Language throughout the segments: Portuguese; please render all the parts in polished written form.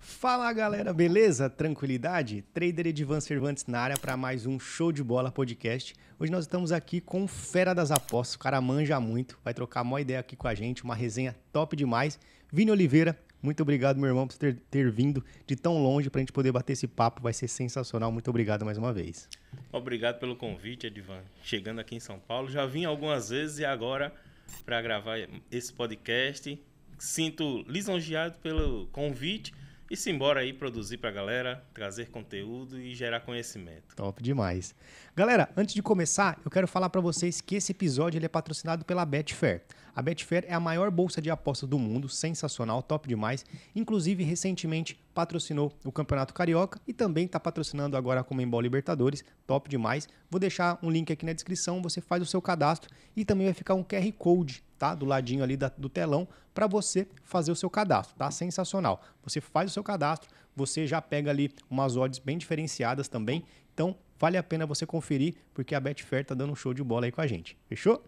Fala galera, beleza? Tranquilidade? Trader Edivan Cervantes na área para mais um Show de Bola podcast. Hoje nós estamos aqui com o Fera das Apostas, o cara manja muito, vai trocar uma ideia aqui com a gente, uma resenha top demais. Vini Oliveira, muito obrigado meu irmão por ter vindo de tão longe para a gente poder bater esse papo, vai ser sensacional, muito obrigado mais uma vez. Obrigado pelo convite, Edivan. Chegando aqui em São Paulo, já vim algumas vezes e agora para gravar esse podcast. Sinto lisonjeado pelo convite e simbora aí produzir para a galera, trazer conteúdo e gerar conhecimento. Top demais. Galera, antes de começar, eu quero falar para vocês que esse episódio ele é patrocinado pela Betfair. A Betfair é a maior bolsa de apostas do mundo, sensacional, top demais. Inclusive, recentemente patrocinou o Campeonato Carioca e também está patrocinando agora a Conmebol Libertadores, top demais. Vou deixar um link aqui na descrição, você faz o seu cadastro e também vai ficar um QR Code, tá? Do ladinho ali do telão para você fazer o seu cadastro, tá? Sensacional. Você faz o seu cadastro, você já pega ali umas odds bem diferenciadas também, então vale a pena você conferir porque a Betfair tá dando um show de bola aí com a gente, fechou?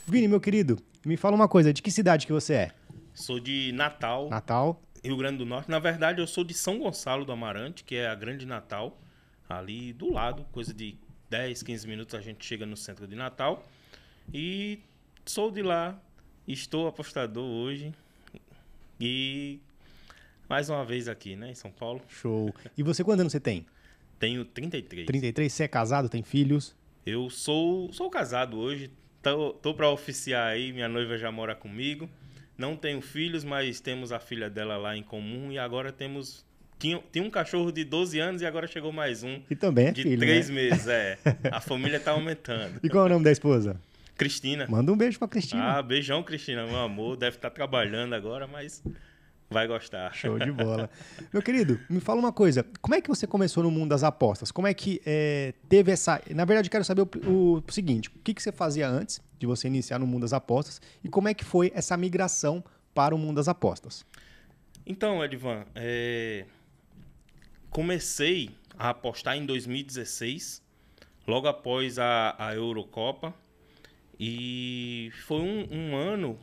Vini, meu querido, me fala uma coisa, de que cidade que você é? Sou de Natal, Rio Grande do Norte. Na verdade, eu sou de São Gonçalo do Amarante, que é a Grande Natal, ali do lado, coisa de 10, 15 minutos a gente chega no centro de Natal. E sou de lá, estou apostador hoje e mais uma vez aqui, né, em São Paulo. Show. E você, quantos anos você tem? Tenho 33. 33, você é casado, tem filhos? Eu sou casado hoje, tô para oficiar aí, minha noiva já mora comigo. Não tenho filhos, mas temos a filha dela lá em comum e agora temos... Tinha um cachorro de 12 anos e agora chegou mais um. E também é de filho, 3 né? meses, é. A família tá aumentando. E qual é o nome da esposa? Cristina. Manda um beijo pra Cristina. Ah, beijão, Cristina, meu amor. Deve estar trabalhando agora, mas vai gostar. Show de bola. Meu querido, me fala uma coisa. Como é que você começou no mundo das apostas? Como é que teve essa... Na verdade, eu quero saber o seguinte. O que você fazia antes de você iniciar no mundo das apostas? E como é que foi essa migração para o mundo das apostas? Então, Edivan, comecei a apostar em 2016, logo após a Eurocopa. E foi um ano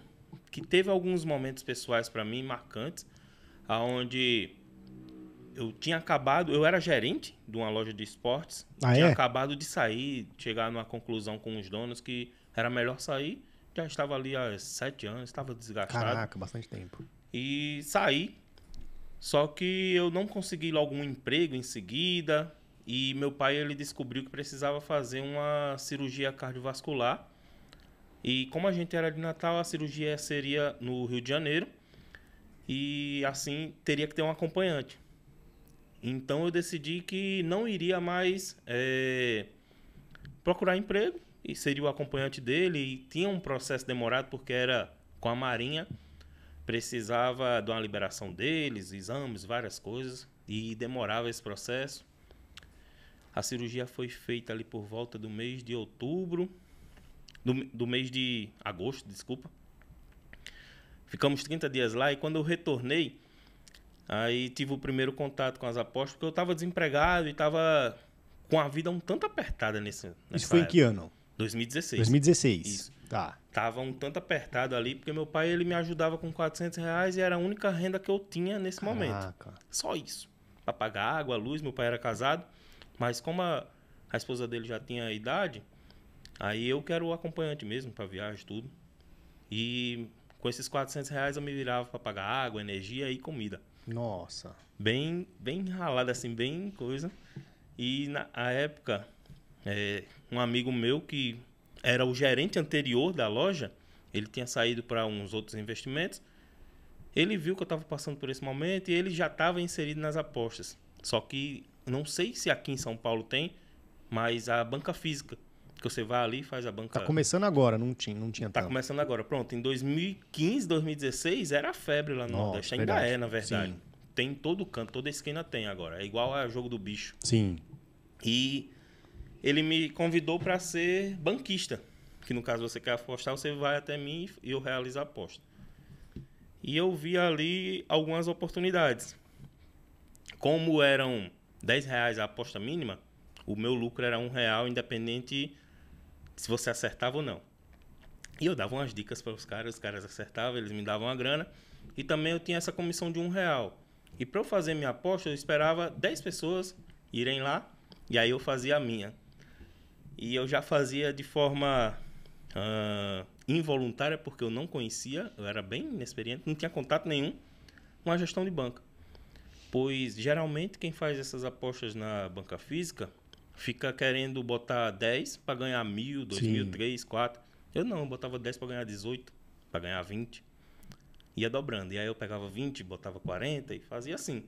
que teve alguns momentos pessoais para mim marcantes, aonde eu tinha acabado, eu era gerente de uma loja de esportes, tinha acabado de sair, chegar numa conclusão com os donos que era melhor sair, já estava ali há 7 anos, estava desgastado. Caraca, bastante tempo. E saí, só que eu não consegui logo um emprego em seguida, e meu pai ele descobriu que precisava fazer uma cirurgia cardiovascular. E como a gente era de Natal, a cirurgia seria no Rio de Janeiro e assim teria que ter um acompanhante. Então eu decidi que não iria mais procurar emprego e seria o acompanhante dele. E tinha um processo demorado porque era com a Marinha, precisava de uma liberação deles, exames, várias coisas e demorava esse processo. A cirurgia foi feita ali por volta do mês de outubro. Do mês de agosto, desculpa. Ficamos 30 dias lá e quando eu retornei, aí tive o primeiro contato com as apostas, porque eu estava desempregado e estava com a vida um tanto apertada nessa Isso foi época. em que ano? 2016. 2016. Isso. Tá. Tava um tanto apertado ali, porque meu pai ele me ajudava com R$ 400 e era a única renda que eu tinha nesse momento. Só isso. Para pagar água, luz, meu pai era casado, mas como a esposa dele já tinha idade... Aí eu quero o acompanhante mesmo para viagem, tudo. E com esses R$ 400 eu me virava para pagar água, energia e comida. Nossa. Bem ralado assim, bem coisa. E na época, um amigo meu que era o gerente anterior da loja, ele tinha saído para uns outros investimentos. Ele viu que eu estava passando por esse momento e ele já estava inserido nas apostas. Só que não sei se aqui em São Paulo tem, mas a banca física. Que você vai ali e faz a banca... Tá começando agora, não tinha tanto. Tá começando agora. Pronto, em 2015, 2016, era a febre lá no Nordeste. Ainda é, na verdade. Sim. Tem em todo canto, toda esquina tem agora. É igual a Jogo do Bicho. Sim. E ele me convidou para ser banquista. Que no caso você quer apostar, você vai até mim e eu realizo a aposta. E eu vi ali algumas oportunidades. Como eram R$ 10 a aposta mínima, o meu lucro era R$1, independente... se você acertava ou não. E eu dava umas dicas para os caras acertavam, eles me davam a grana. E também eu tinha essa comissão de R$1. E para eu fazer minha aposta, eu esperava 10 pessoas irem lá e aí eu fazia a minha. E eu já fazia de forma involuntária, porque eu não conhecia, eu era bem inexperiente, não tinha contato nenhum com a gestão de banca. Pois, geralmente, quem faz essas apostas na banca física fica querendo botar 10 para ganhar 1.000, 2.000, 3, 4. Eu não, eu botava 10 para ganhar 18, para ganhar 20. Ia dobrando. E aí eu pegava 20, botava 40 e fazia assim.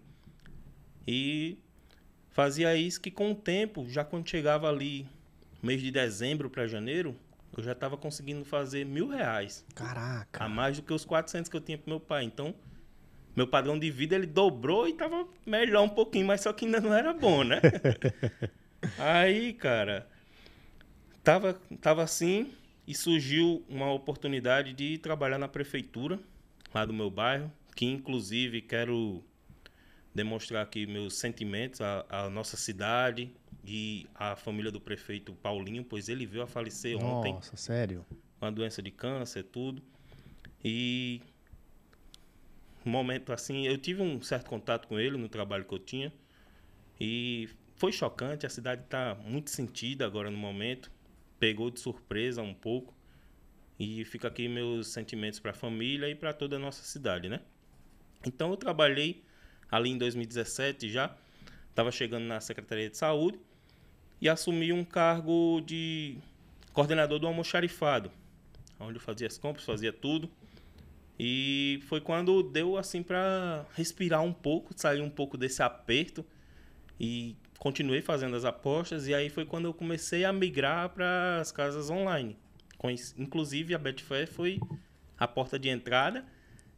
E fazia isso que com o tempo, já quando chegava ali, mês de dezembro para janeiro, eu já estava conseguindo fazer R$1.000. Caraca! A mais do que os 400 que eu tinha pro meu pai. Então, meu padrão de vida, ele dobrou e tava melhor um pouquinho, mas só que ainda não era bom, né? Aí, cara, tava assim e surgiu uma oportunidade de trabalhar na prefeitura, lá do meu bairro, que inclusive quero demonstrar aqui meus sentimentos à nossa cidade e à família do prefeito Paulinho, pois ele veio a falecer ontem. Nossa, sério? Com a doença de câncer, tudo. E um momento assim, eu tive um certo contato com ele no trabalho que eu tinha e foi chocante, a cidade está muito sentida agora no momento, pegou de surpresa um pouco e fica aqui meus sentimentos para a família e para toda a nossa cidade, né? Então eu trabalhei ali em 2017 já, estava chegando na Secretaria de Saúde e assumi um cargo de coordenador do almoxarifado, onde eu fazia as compras, fazia tudo. E foi quando deu assim para respirar um pouco, sair um pouco desse aperto e continuei fazendo as apostas. E aí foi quando eu comecei a migrar para as casas online. Inclusive a Betfair foi a porta de entrada.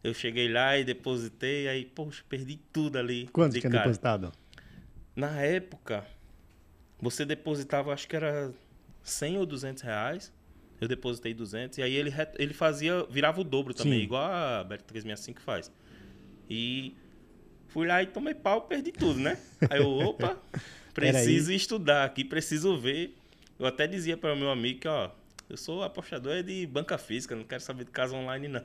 Eu cheguei lá e depositei, aí, poxa, perdi tudo ali. Quanto tinha depositado? Na época, você depositava, acho que era 100 ou R$200. Eu depositei 200 e aí ele fazia, virava o dobro também, Sim. igual a Bet365 faz. E fui lá e tomei pau, perdi tudo, né? Aí eu, opa, preciso estudar aqui, preciso ver. Eu até dizia para o meu amigo que, ó, eu sou apostador de banca física, não quero saber de casa online, não.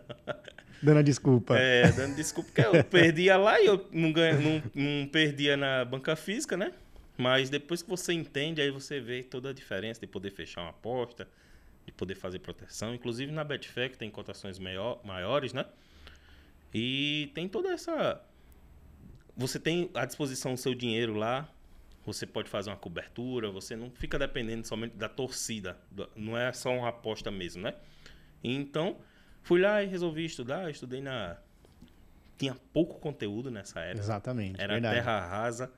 Dando desculpa. Dando desculpa, porque eu perdia lá e eu não perdia na banca física, né? Mas depois que você entende, aí você vê toda a diferença de poder fechar uma aposta, de poder fazer proteção, inclusive na Betfair, que tem cotações maiores, né? E tem toda essa... Você tem à disposição o seu dinheiro lá, você pode fazer uma cobertura, você não fica dependendo somente da torcida, não é só uma aposta mesmo, né? Então, fui lá e resolvi estudar, estudei na... Tinha pouco conteúdo nessa época. Exatamente, era verdade. terra rasa.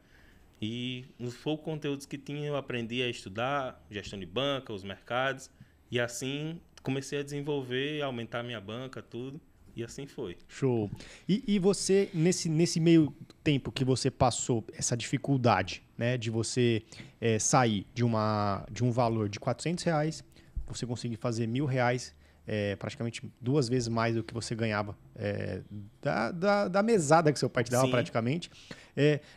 E nos poucos conteúdos que tinha, eu aprendi a estudar gestão de banca, os mercados. E assim, comecei a desenvolver, aumentar a minha banca, tudo. E assim foi. Show. E você, nesse meio tempo que você passou essa dificuldade, né, de você sair de um valor de R$400, você conseguir fazer R$1.000, praticamente 2 vezes mais do que você ganhava da mesada que seu pai te dava. Sim. Praticamente.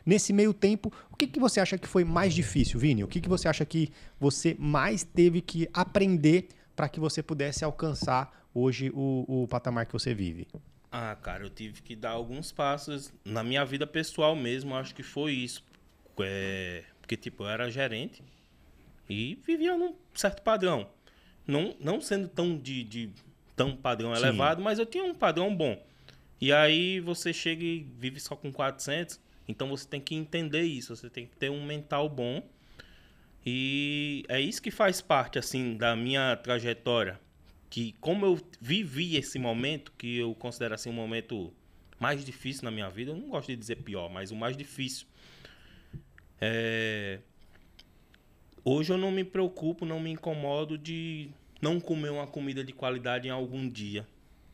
Nesse meio tempo, o que você acha que foi mais difícil, Vini? O que você acha que você mais teve que aprender para que você pudesse alcançar hoje o patamar que você vive? Ah, cara, eu tive que dar alguns passos na minha vida pessoal mesmo, acho que foi isso. Porque, tipo, eu era gerente e vivia num certo padrão. Não sendo tão padrão Sim. elevado, mas eu tinha um padrão bom. E aí você chega e vive só com 400, então você tem que entender isso, você tem que ter um mental bom. E é isso que faz parte, assim, da minha trajetória. Que como eu vivi esse momento, que eu considero assim um momento mais difícil na minha vida, eu não gosto de dizer pior, mas o mais difícil. Hoje eu não me preocupo, não me incomodo de não comer uma comida de qualidade em algum dia.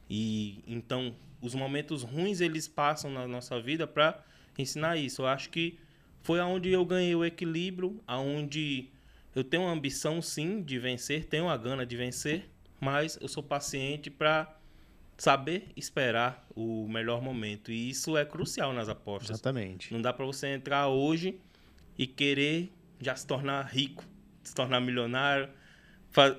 E então os momentos ruins eles passam na nossa vida para ensinar isso. Eu acho que foi aonde eu ganhei o equilíbrio, aonde eu tenho uma ambição sim de vencer, tenho a gana de vencer, mas eu sou paciente para saber esperar o melhor momento. E isso é crucial nas apostas. Exatamente. Não dá para você entrar hoje e querer já se tornar rico, se tornar milionário.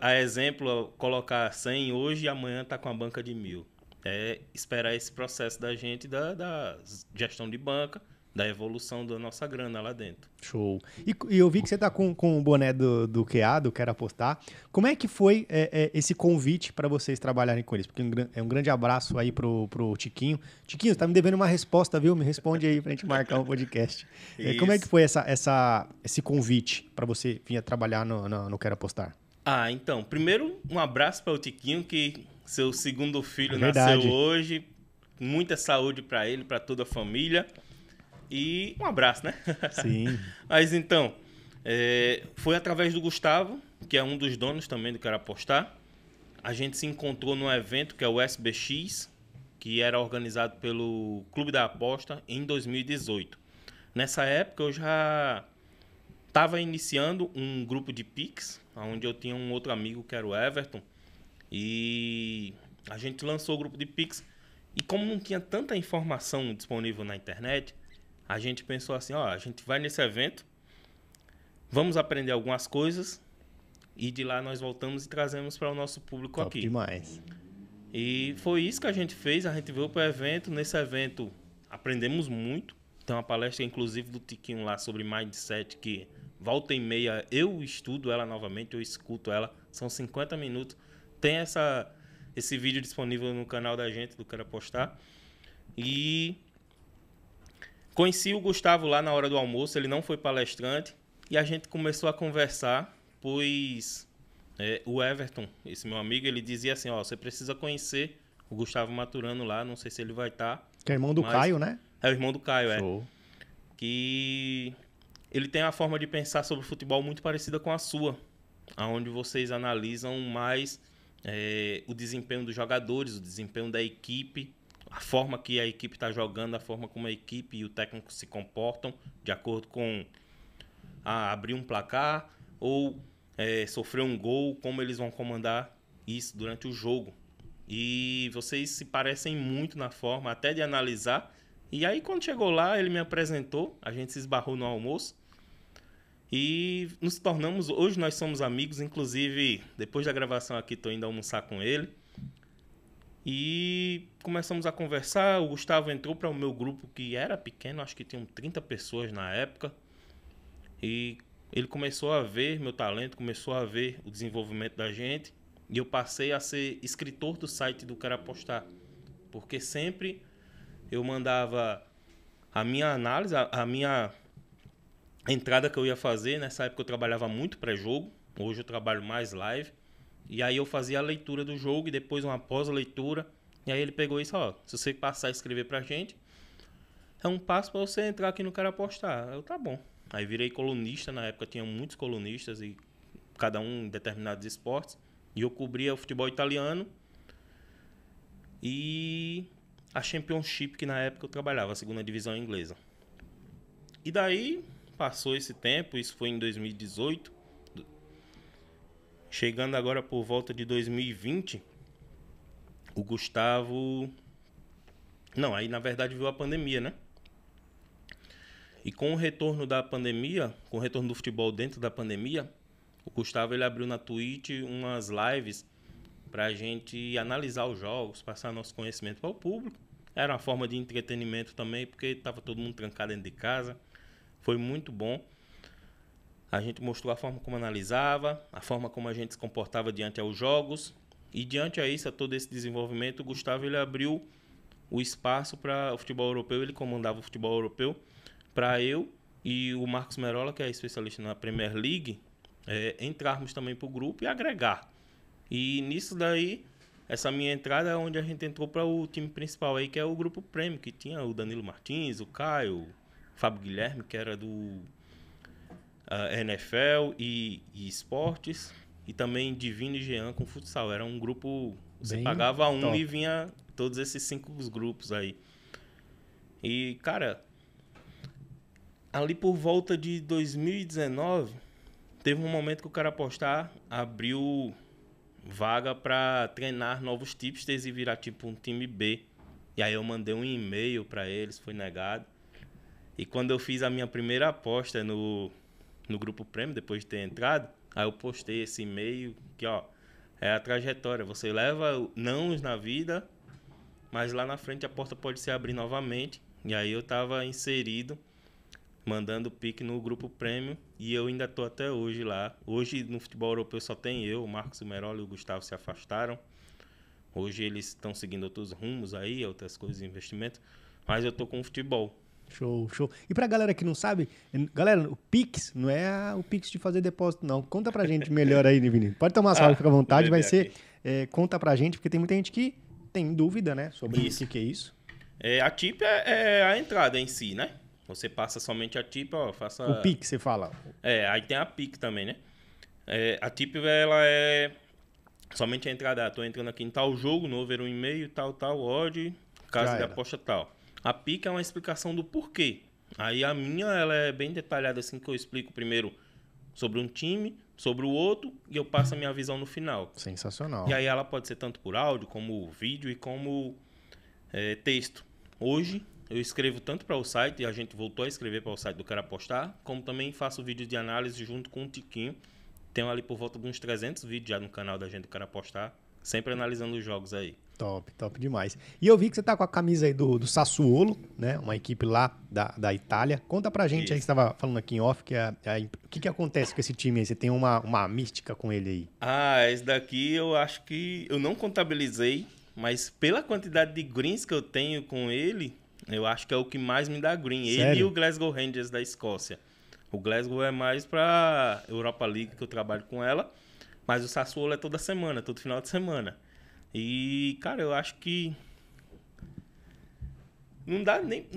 A exemplo, colocar 100 hoje e amanhã tá com a banca de 1.000. é esperar esse processo da gente, da gestão de banca, da evolução da nossa grana lá dentro. Show. E eu vi que você tá com o boné do QA, do Quero Apostar. Como é que foi esse convite para vocês trabalharem com eles? Porque um grande abraço aí pro Tiquinho. Tiquinho, você tá me devendo uma resposta, viu? Me responde aí pra gente marcar um podcast. Como é que foi esse convite para você vir a trabalhar no Quero Apostar? Então, primeiro um abraço para o Tiquinho, que seu segundo filho Verdade. nasceu hoje. Muita saúde para ele, para toda a família. E um abraço, né? Sim. Mas então, foi através do Gustavo, que é um dos donos também do Quero Apostar. A gente se encontrou num evento que é o SBX, que era organizado pelo Clube da Aposta em 2018. Nessa época eu já estava iniciando um grupo de Pix, onde eu tinha um outro amigo que era o Everton. E a gente lançou o grupo de Pix. E como não tinha tanta informação disponível na internet, a gente pensou assim, a gente vai nesse evento, vamos aprender algumas coisas e de lá nós voltamos e trazemos para o nosso público Top aqui. Demais. E foi isso que a gente fez, a gente veio para o evento, nesse evento aprendemos muito. Tem uma palestra, inclusive, do Tiquinho lá sobre Mindset, que volta e meia eu estudo ela novamente, eu escuto ela, são 50 minutos. Tem esse vídeo disponível no canal da gente, do Quero Apostar. E conheci o Gustavo lá na hora do almoço, ele não foi palestrante, e a gente começou a conversar, pois o Everton, esse meu amigo, ele dizia assim, você precisa conhecer o Gustavo Maturano lá, não sei se ele vai estar. Que é irmão do Caio, né? É o irmão do Caio, Show. Que ele tem uma forma de pensar sobre futebol muito parecida com a sua, onde vocês analisam mais o desempenho dos jogadores, o desempenho da equipe, a forma que a equipe está jogando, a forma como a equipe e o técnico se comportam, de acordo com abrir um placar ou sofrer um gol, como eles vão comandar isso durante o jogo. E vocês se parecem muito na forma até de analisar. E aí, quando chegou lá, ele me apresentou, a gente se esbarrou no almoço e nos tornamos, hoje nós somos amigos, inclusive depois da gravação aqui estou indo almoçar com ele. E começamos a conversar, o Gustavo entrou para o meu grupo que era pequeno, acho que tinham 30 pessoas na época. E ele começou a ver meu talento, começou a ver o desenvolvimento da gente. E eu passei a ser escritor do site do Quero Apostar. Porque sempre eu mandava a minha análise, a minha entrada que eu ia fazer. Nessa época eu trabalhava muito pré-jogo, hoje eu trabalho mais live. E aí eu fazia a leitura do jogo e depois uma pós-leitura. E aí ele pegou isso, se você passar a escrever pra gente, é um passo para você entrar aqui no Quero Apostar. Eu, tá bom. Aí virei colunista, na época tinha muitos colunistas, e cada um em determinados esportes. E eu cobria o futebol italiano e a Championship, que na época eu trabalhava, a segunda divisão inglesa. E daí passou esse tempo, isso foi em 2018. Chegando agora por volta de 2020, o Gustavo... Não, aí na verdade veio a pandemia, né? E com o retorno da pandemia, com o retorno do futebol dentro da pandemia, o Gustavo ele abriu na Twitch umas lives para a gente analisar os jogos, passar nosso conhecimento para o público. Era uma forma de entretenimento também, porque estava todo mundo trancado dentro de casa. Foi muito bom. A gente mostrou a forma como analisava, a forma como a gente se comportava diante aos jogos. E diante a isso, a todo esse desenvolvimento, o Gustavo ele abriu o espaço para o futebol europeu. Ele comandava o futebol europeu para eu e o Marcos Merola, que é especialista na Premier League, entrarmos também para o grupo e agregar. E nisso daí, essa minha entrada é onde a gente entrou para o time principal aí, que é o grupo Premium, que tinha o Danilo Martins, o Caio, o Fábio Guilherme, que era do NFL e esportes, e também Divino e Jean com futsal. Era um grupo, você Bem pagava um top. e vinha todos esses 5 grupos aí. E, cara, ali por volta de 2019, teve um momento que o Quero Apostar abriu vaga para treinar novos tipsters e virar tipo um time B. E aí eu mandei um e-mail para eles, foi negado. E quando eu fiz a minha primeira aposta no grupo Premium, depois de ter entrado, aí eu postei esse e-mail que, é a trajetória. Você leva nãos na vida mas lá na frente a porta pode se abrir novamente. E aí eu tava inserido, mandando pique no grupo Premium, e eu ainda tô até hoje lá. Hoje no futebol europeu só tem eu, o Marcos Meroli e o Gustavo se afastaram. Hoje eles estão seguindo outros rumos aí, outras coisas de investimento, mas eu tô com o futebol. Show, show. E pra galera que não sabe, galera, o Pix não é o Pix de fazer depósito, não. Conta pra gente melhor aí, Vini. Pode tomar sua água, fica à vontade, vai ser... conta pra gente, porque tem muita gente que tem dúvida, né, sobre o que é isso. A TIP é a entrada em si, né? Você passa somente a TIP, ó, faça... O Pix, você fala. Aí tem a PIC também, né? A TIP, ela é somente a entrada. Tô entrando aqui em tal jogo, no over 1,5, tal, odd, casa de aposta tal. A PIC é uma explicação do porquê. Aí a minha, ela é bem detalhada, assim, que eu explico primeiro sobre um time, sobre o outro, e eu passo a minha visão no final. Sensacional. E aí ela pode ser tanto por áudio, como vídeo e como texto. Hoje, eu escrevo tanto para o site, e a gente voltou a escrever para o site do Quero Apostar, como também faço vídeos de análise junto com o Tiquinho. Tenho ali por volta de uns 300 vídeos já no canal da gente do Quero Apostar, sempre analisando os jogos aí. Top, top demais. E eu vi que você tá com a camisa aí do Sassuolo, né? Uma equipe lá da Itália. Conta pra gente. Isso. Aí que você estava falando aqui em off, o que acontece com esse time aí? Você tem uma mística com ele aí? Esse daqui eu acho que eu não contabilizei, mas pela quantidade de greens que eu tenho com ele, eu acho que é o que mais me dá green. Sério? Ele e o Glasgow Rangers da Escócia. O Glasgow é mais pra Europa League, que eu trabalho com ela, mas o Sassuolo é toda semana, todo final de semana. E, cara, eu acho que não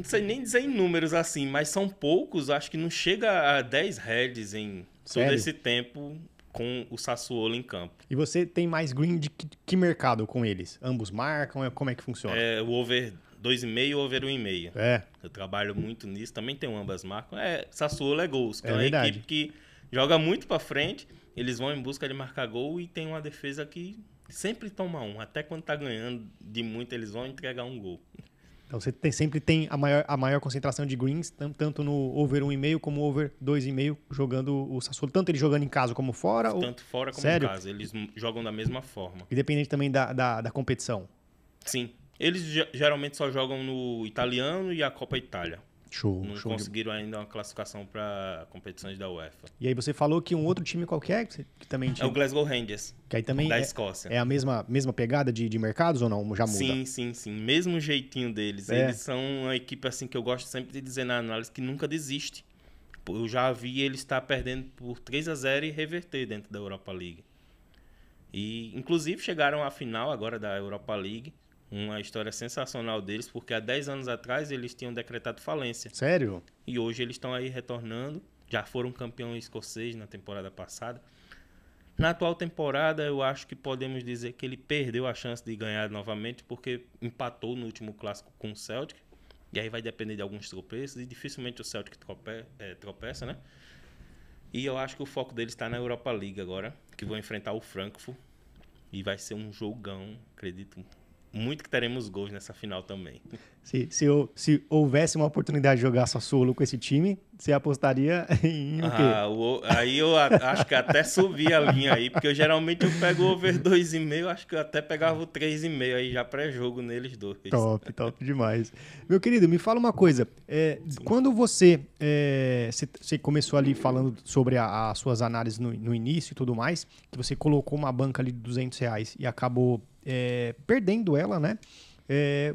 sei nem dizer em números assim, mas são poucos, acho que não chega a 10 heads em todo esse tempo com o Sassuolo em campo. E você tem mais green de que mercado com eles? Ambos marcam? Como é que funciona? O over 2,5 e o over 1,5. Eu trabalho muito nisso, também tem ambas marcam. Sassuolo é gols, então é uma equipe que joga muito pra frente, eles vão em busca de marcar gol e tem uma defesa que sempre toma um. Até quando tá ganhando de muito, eles vão entregar um gol. Então você sempre tem a maior concentração de greens, tanto no over 1,5 como over 2,5, jogando o Sassuolo. Tanto ele jogando em casa como fora? Tanto fora como em casa. Eles jogam da mesma forma. Independente também da competição? Sim. Eles geralmente só jogam no italiano e a Copa Itália. Show. Não conseguiram ainda uma classificação para competições da UEFA. E aí você falou que um outro time qualquer que também tinha... É o Glasgow Rangers, que aí também da Escócia. É a mesma pegada de mercados ou não? Já muda? Sim. Mesmo jeitinho deles. Eles são uma equipe assim que eu gosto sempre de dizer na análise que nunca desiste. Eu já vi eles estar perdendo por 3-0 e reverter dentro da Europa League. E inclusive chegaram à final agora da Europa League. Uma história sensacional deles, porque há 10 anos atrás eles tinham decretado falência. Sério? E hoje eles estão aí retornando. Já foram campeão escocês na temporada passada. Na atual temporada, eu acho que podemos dizer que ele perdeu a chance de ganhar novamente, porque empatou no último clássico com o Celtic. E aí vai depender de alguns tropeços, e dificilmente o Celtic tropeça, né? E eu acho que o foco deles está na Europa League agora, que vão enfrentar o Frankfurt. E vai ser um jogão, acredito muito que teremos gols nessa final também. Se houvesse uma oportunidade de jogar Sassuolo com esse time, você apostaria em o quê? Aí eu acho que até subi a linha aí, porque geralmente eu pego o over 2,5, acho que eu até pegava o 3,5 aí já pré-jogo neles dois. Top demais. Meu querido, me fala uma coisa. Quando você começou ali falando sobre as suas análises no início e tudo mais, que você colocou uma banca ali de R$200 e acabou perdendo ela, né?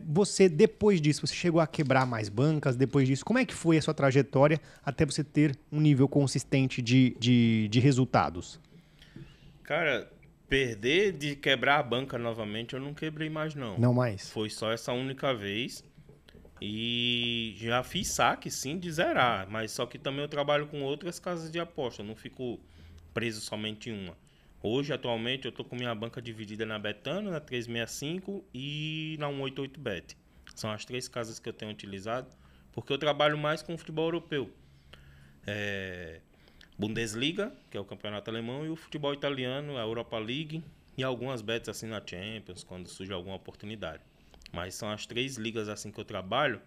Você, depois disso, você chegou a quebrar mais bancas? Depois disso, como é que foi a sua trajetória até você ter um nível consistente de resultados? Cara, perder de quebrar a banca novamente, eu não quebrei mais, não. Não mais? Foi só essa única vez. E já fiz saque, sim, de zerar. Mas só que também eu trabalho com outras casas de aposta. Eu não fico preso somente em uma. Hoje, atualmente, eu tô com minha banca dividida na Betano, na 365 e na 188Bet. São as 3 casas que eu tenho utilizado, porque eu trabalho mais com o futebol europeu. Bundesliga, que é o campeonato alemão, e o futebol italiano, a Europa League, e algumas bets assim na Champions, quando surge alguma oportunidade. Mas são as 3 ligas assim que eu trabalho,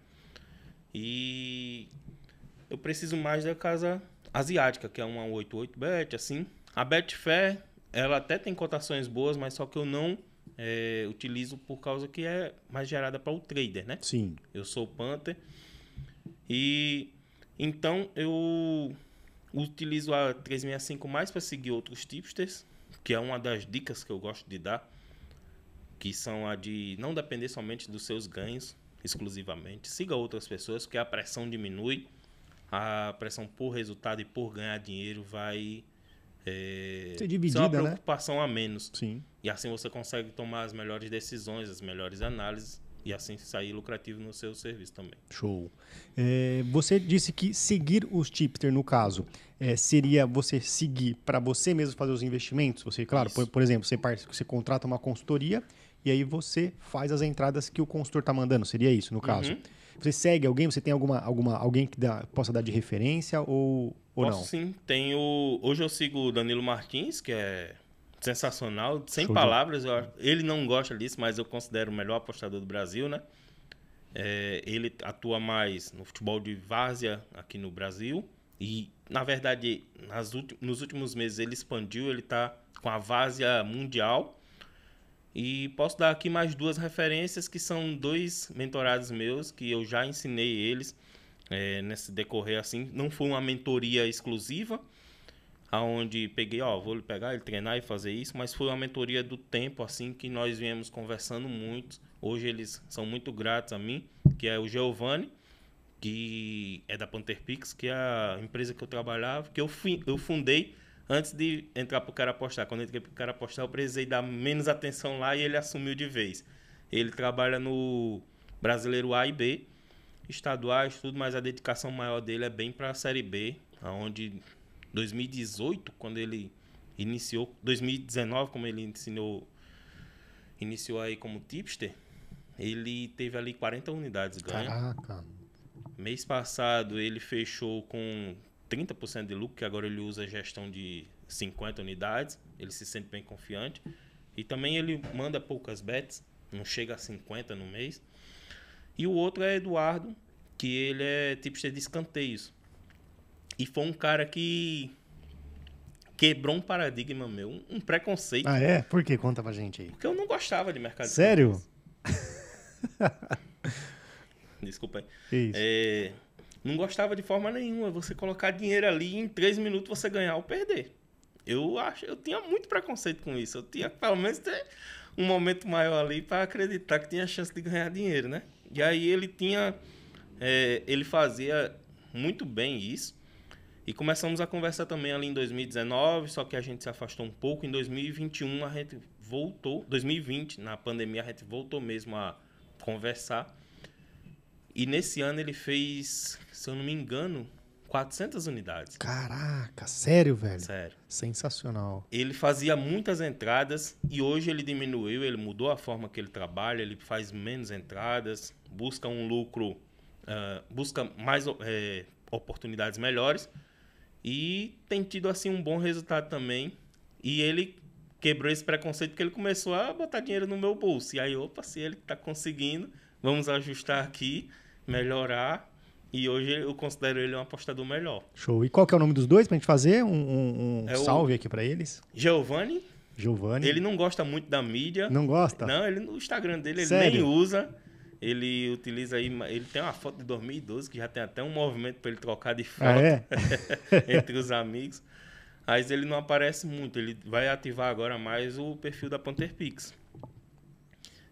e eu preciso mais da casa asiática, que é uma 188Bet, assim. A Betfair, ela até tem cotações boas, mas só que eu não utilizo por causa que é mais gerada para o trader, né? Sim. Eu sou Panther e então eu utilizo a 365 mais para seguir outros tipsters, que é uma das dicas que eu gosto de dar, que são a de não depender somente dos seus ganhos exclusivamente. Siga outras pessoas, porque a pressão diminui, a pressão por resultado e por ganhar dinheiro vai Ser dividida, uma né? preocupação a menos. Sim. E assim você consegue tomar as melhores decisões, as melhores análises e assim sair lucrativo no seu serviço também. Show. Você disse que seguir os tipster, no caso, seria você seguir para você mesmo fazer os investimentos? Você, claro, por exemplo, você contrata uma consultoria e aí você faz as entradas que o consultor está mandando. Seria isso, no caso? Você segue alguém? Você tem alguém que possa dar de referência ou não? Posso sim. Hoje eu sigo o Danilo Martins, que é sensacional, sem Show palavras. Ele não gosta disso, mas eu considero o melhor apostador do Brasil, né? Ele atua mais no futebol de várzea aqui no Brasil e, na verdade, nos últimos meses ele expandiu, ele está com a várzea mundial. E posso dar aqui mais 2 referências, que são 2 mentorados meus, que eu já ensinei eles nesse decorrer assim. Não foi uma mentoria exclusiva, aonde peguei, vou pegar, ele treinar e fazer isso, mas foi uma mentoria do tempo, assim, que nós viemos conversando muito. Hoje eles são muito gratos a mim, que é o Giovanni, que é da PantherPix, que é a empresa que eu trabalhava, que eu fundei antes de entrar para o Cara Apostar. Quando eu entrei para o Cara Apostar, eu precisei dar menos atenção lá e ele assumiu de vez. Ele trabalha no Brasileiro A e B, estaduais, tudo, mas a dedicação maior dele é bem para a Série B, onde 2018, quando ele iniciou, 2019, como ele iniciou aí como tipster, ele teve ali 40 unidades ganhas. Caraca. Mês passado ele fechou com 30% de lucro, que agora ele usa gestão de 50 unidades, ele se sente bem confiante. E também ele manda poucas bets, não chega a 50 no mês. E o outro é Eduardo, que ele é tipster de escanteios. E foi um cara que quebrou um paradigma meu, um preconceito. Ah, é? Por quê? Conta pra gente aí. Porque eu não gostava de mercado de Sério? Desculpa aí. Isso. Não gostava de forma nenhuma você colocar dinheiro ali e em 3 minutos você ganhar ou perder. Eu tinha muito preconceito com isso. Eu tinha pelo menos ter um momento maior ali para acreditar que tinha chance de ganhar dinheiro, né? E aí ele fazia muito bem isso. E começamos a conversar também ali em 2019, só que a gente se afastou um pouco. Em 2021 a gente voltou, 2020, na pandemia, a gente voltou mesmo a conversar. E nesse ano ele fez, se eu não me engano, 400 unidades. Caraca, sério, velho? Sério. Sensacional. Ele fazia muitas entradas e hoje ele diminuiu, ele mudou a forma que ele trabalha, ele faz menos entradas, busca um lucro, busca mais oportunidades melhores e tem tido assim um bom resultado também. E ele quebrou esse preconceito porque ele começou a botar dinheiro no meu bolso. E aí, se ele está conseguindo, vamos ajustar aqui, melhorar. E hoje eu considero ele um apostador melhor. Show. E qual que é o nome dos dois pra gente fazer um salve aqui pra eles? Giovanni. Ele não gosta muito da mídia. Não gosta? Não, no Instagram dele Sério? ele nem usa. Ele utiliza aí... Ele tem uma foto de 2012 que já tem até um movimento para ele trocar de foto entre os amigos. Mas ele não aparece muito. Ele vai ativar agora mais o perfil da PantherPix.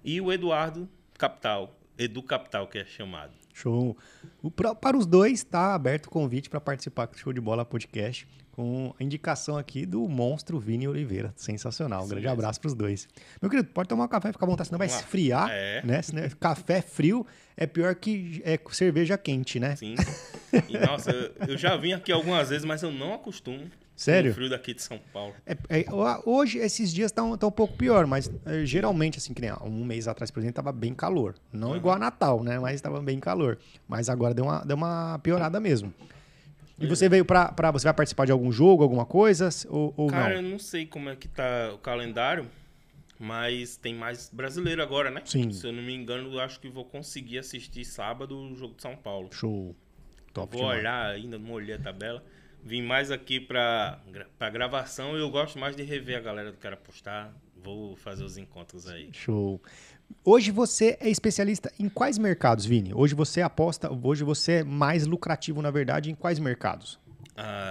E o Eduardo Capital. Edu Capital, que é chamado. Show. Para os dois, está aberto o convite para participar do Show de Bola Podcast, com a indicação aqui do monstro Vini Oliveira. Sensacional. Um grande abraço para os dois. Meu querido, pode tomar um café, fica à vontade, senão vai esfriar. Né? Café frio é pior que cerveja quente, né? Sim. E, nossa, eu já vim aqui algumas vezes, mas eu não acostumo. Sério? O frio daqui de São Paulo. Hoje, esses dias tá um pouco pior, mas geralmente, assim, que nem um mês atrás, por exemplo, tava bem calor. Não igual a Natal, né? Mas tava bem calor. Mas agora deu uma piorada mesmo. E você veio você vai participar de algum jogo, alguma coisa? Ou Cara, não? eu não sei como é que tá o calendário, mas tem mais brasileiro agora, né? Sim. Se eu não me engano, eu acho que vou conseguir assistir sábado o jogo de São Paulo. Show. Top. Vou olhar ainda, não olhei a tabela. Vim mais aqui pra gravação e eu gosto mais de rever a galera do Cara Apostar. Vou fazer os encontros aí. Show. Hoje você é especialista em quais mercados, Vini? Hoje você é mais lucrativo, na verdade, em quais mercados?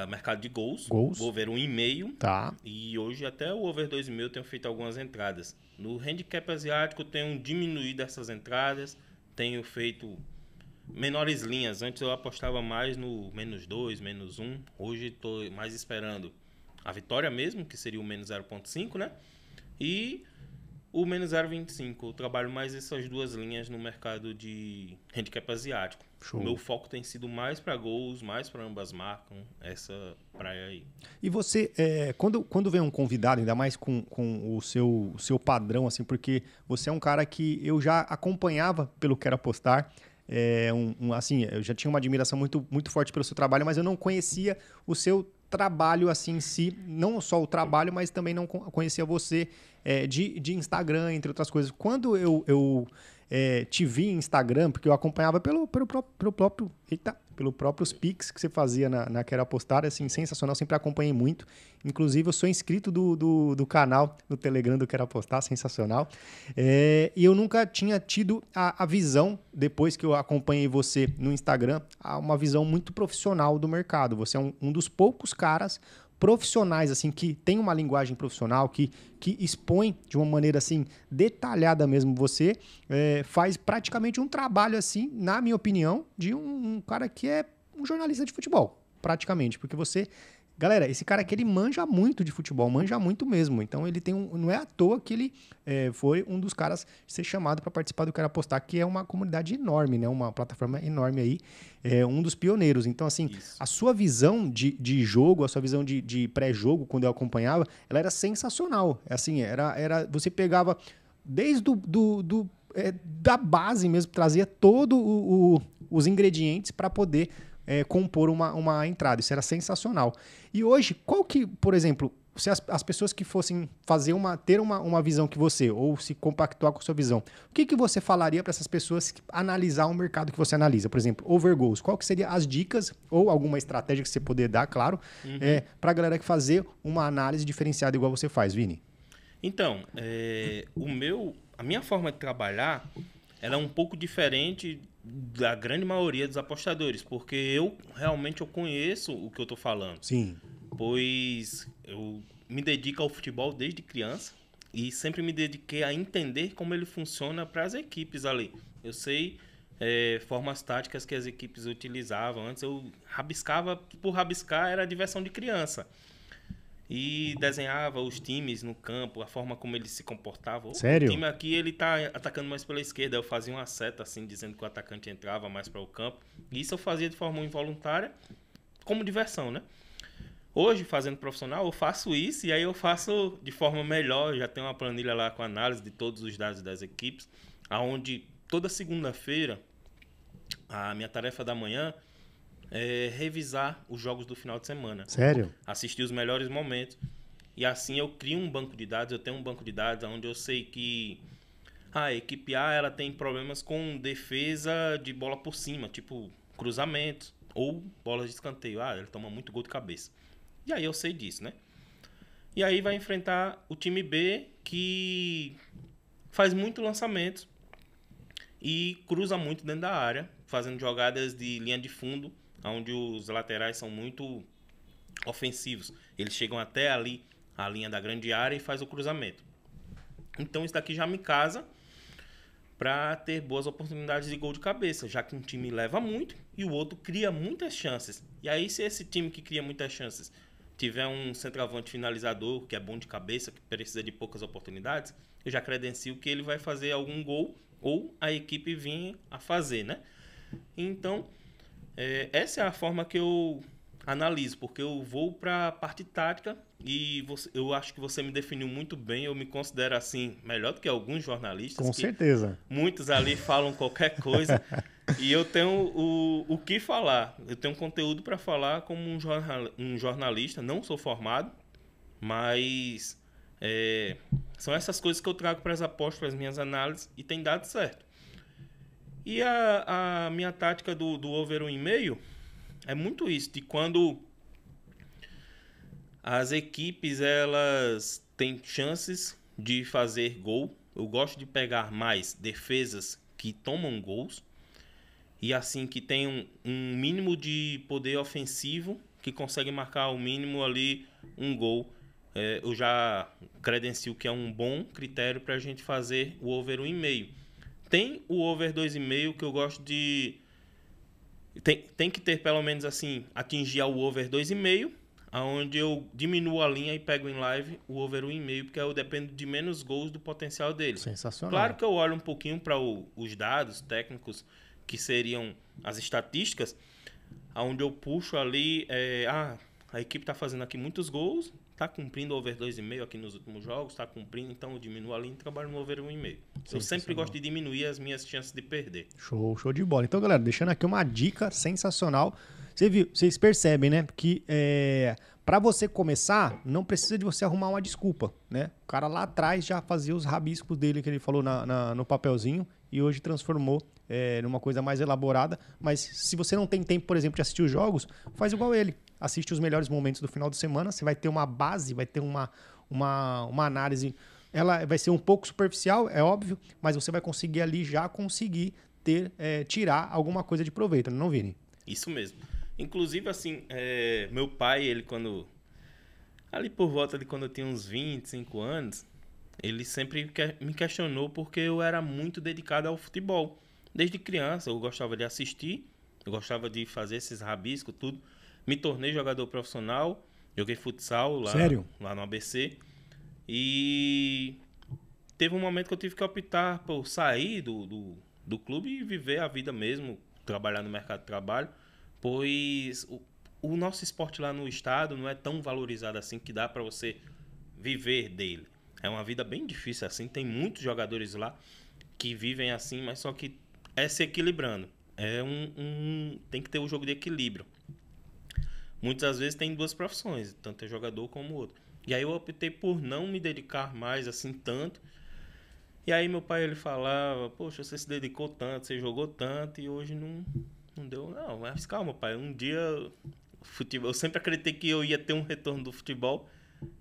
Mercado de gols, Gols. over 1,5. Tá. E hoje até o over 2,5 eu tenho feito algumas entradas. No handicap asiático eu tenho diminuído essas entradas, tenho feito menores linhas. Antes eu apostava mais no -2, -1. Hoje estou mais esperando a vitória mesmo, que seria o -0,5, né? E o -0,25. Eu trabalho mais essas duas linhas no mercado de handicap asiático. Show. O meu foco tem sido mais para gols, mais para ambas marcas, essa praia aí. E você, quando vem um convidado, ainda mais com o seu padrão, assim, porque você é um cara que eu já acompanhava pelo Quero Apostar, assim, eu já tinha uma admiração muito, muito forte pelo seu trabalho, mas eu não conhecia o seu trabalho assim em si, não só o trabalho, mas também não conhecia você de Instagram, entre outras coisas. Quando eu te vi em Instagram, porque eu acompanhava pelo próprios pics que você fazia na Quero Apostar, assim, sensacional, sempre acompanhei muito. Inclusive, eu sou inscrito do canal do Telegram do Quero Apostar, sensacional. E eu nunca tinha tido a visão, depois que eu acompanhei você no Instagram, uma visão muito profissional do mercado. Você é um dos poucos caras profissionais, assim, que tem uma linguagem profissional, que expõe de uma maneira, assim, detalhada mesmo. Você faz praticamente um trabalho, assim, na minha opinião, de um cara que é um jornalista de futebol, praticamente, porque você... Galera, esse cara aqui, ele manja muito de futebol, manja muito mesmo. Então, ele tem não é à toa que ele foi um dos caras ser chamado para participar do Quero Apostar, que é uma comunidade enorme, né? Uma plataforma enorme aí, um dos pioneiros. Então, assim, isso. A sua visão de jogo, a sua visão de pré-jogo, quando eu acompanhava, ela era sensacional. Assim, você pegava desde da base mesmo, trazia todos os ingredientes para poder... compor uma entrada. Isso era sensacional. E hoje, qual que, por exemplo, se as pessoas que fossem ter uma visão que você, ou se compactuar com a sua visão, o que você falaria para essas pessoas analisar o mercado que você analisa? Por exemplo, over goals. Qual que seriam as dicas ou alguma estratégia que você poder dar, claro, para a galera que fazer uma análise diferenciada igual você faz, Vini? Então, a minha forma de trabalhar, ela é um pouco diferente da grande maioria dos apostadores, porque eu realmente conheço o que eu tô falando. Sim. Pois eu me dedico ao futebol desde criança e sempre me dediquei a entender como ele funciona para as equipes ali. Eu sei formas táticas que as equipes utilizavam. Antes eu rabiscava, por rabiscar era diversão de criança. E desenhava os times no campo, a forma como eles se comportavam. Sério? O time aqui, ele tá atacando mais pela esquerda. Eu fazia uma seta, assim, dizendo que o atacante entrava mais para o campo. E isso eu fazia de forma involuntária, como diversão, né? Hoje, fazendo profissional, eu faço isso e aí eu faço de forma melhor. Eu já tenho uma planilha lá com análise de todos os dados das equipes, onde toda segunda-feira, a minha tarefa da manhã... revisar os jogos do final de semana. Sério? Assistir os melhores momentos. E assim eu crio um banco de dados. Eu tenho um banco de dados onde eu sei que a equipe A ela tem problemas com defesa de bola por cima, tipo cruzamentos ou bolas de escanteio. Ele toma muito gol de cabeça. E aí eu sei disso, né? E aí vai enfrentar o time B, que faz muito lançamento e cruza muito dentro da área, fazendo jogadas de linha de fundo, onde os laterais são muito ofensivos. Eles chegam até ali, a linha da grande área, e faz o cruzamento. Então isso daqui já me casa para ter boas oportunidades de gol de cabeça, já que um time leva muito e o outro cria muitas chances. E aí, se esse time que cria muitas chances tiver um centroavante finalizador, que é bom de cabeça, que precisa de poucas oportunidades, eu já credencio que ele vai fazer algum gol ou a equipe vir a fazer, né? Então, essa é a forma que eu analiso, porque eu vou para a parte tática e eu acho que você me definiu muito bem. Eu me considero assim melhor do que alguns jornalistas. Com certeza. Muitos ali falam qualquer coisa e eu tenho o que falar. Eu tenho conteúdo para falar como um jornalista. Não sou formado, mas são essas coisas que eu trago para as apostas, para as minhas análises, e tem dado certo. E a minha tática do over 1,5 é muito isso, de quando as equipes elas têm chances de fazer gol. Eu gosto de pegar mais defesas que tomam gols. E assim, que tem um mínimo de poder ofensivo, que consegue marcar ao mínimo ali um gol. Eu já credencio que é um bom critério para a gente fazer o over 1,5. Tem o over 2,5 que eu gosto de... Tem que ter pelo menos assim, atingir o over 2,5, onde eu diminuo a linha e pego em live o over 1,5, porque eu dependo de menos gols do potencial dele. Sensacional. Claro que eu olho um pouquinho para os dados técnicos, que seriam as estatísticas, onde eu puxo ali, a equipe está fazendo aqui muitos gols, está cumprindo o over 2,5 aqui nos últimos jogos, está cumprindo, então eu diminuo ali e trabalho no over 1,5. Eu sempre gosto de diminuir as minhas chances de perder. Show de bola. Então, galera, deixando aqui uma dica sensacional. Vocês percebem, né? Que para você começar, não precisa de você arrumar uma desculpa, né? O cara lá atrás já fazia os rabiscos dele que ele falou no papelzinho e hoje transformou numa coisa mais elaborada. Mas se você não tem tempo, por exemplo, de assistir os jogos, faz igual ele. Assiste os melhores momentos do final de semana, você vai ter uma base, vai ter uma análise. Ela vai ser um pouco superficial, é óbvio, mas você vai conseguir ali tirar alguma coisa de proveito, não, Vini? Isso mesmo. Inclusive, assim, meu pai, ele ali por volta de quando eu tinha uns 25 anos, ele sempre me questionou porque eu era muito dedicado ao futebol. Desde criança, eu gostava de assistir, eu gostava de fazer esses rabiscos, tudo. Me tornei jogador profissional, joguei futsal lá no ABC. E teve um momento que eu tive que optar por sair do clube e viver a vida mesmo, trabalhar no mercado de trabalho, pois o nosso esporte lá no estado não é tão valorizado assim que dá para você viver dele. É uma vida bem difícil assim, tem muitos jogadores lá que vivem assim, mas só que é se equilibrando. Tem que ter um jogo de equilíbrio. Muitas vezes tem duas profissões, tanto é jogador como outro. E aí eu optei por não me dedicar mais assim tanto. E aí meu pai ele falava, poxa, você se dedicou tanto, você jogou tanto e hoje não deu. Não, mas calma, pai, um dia futebol, eu sempre acreditei que eu ia ter um retorno do futebol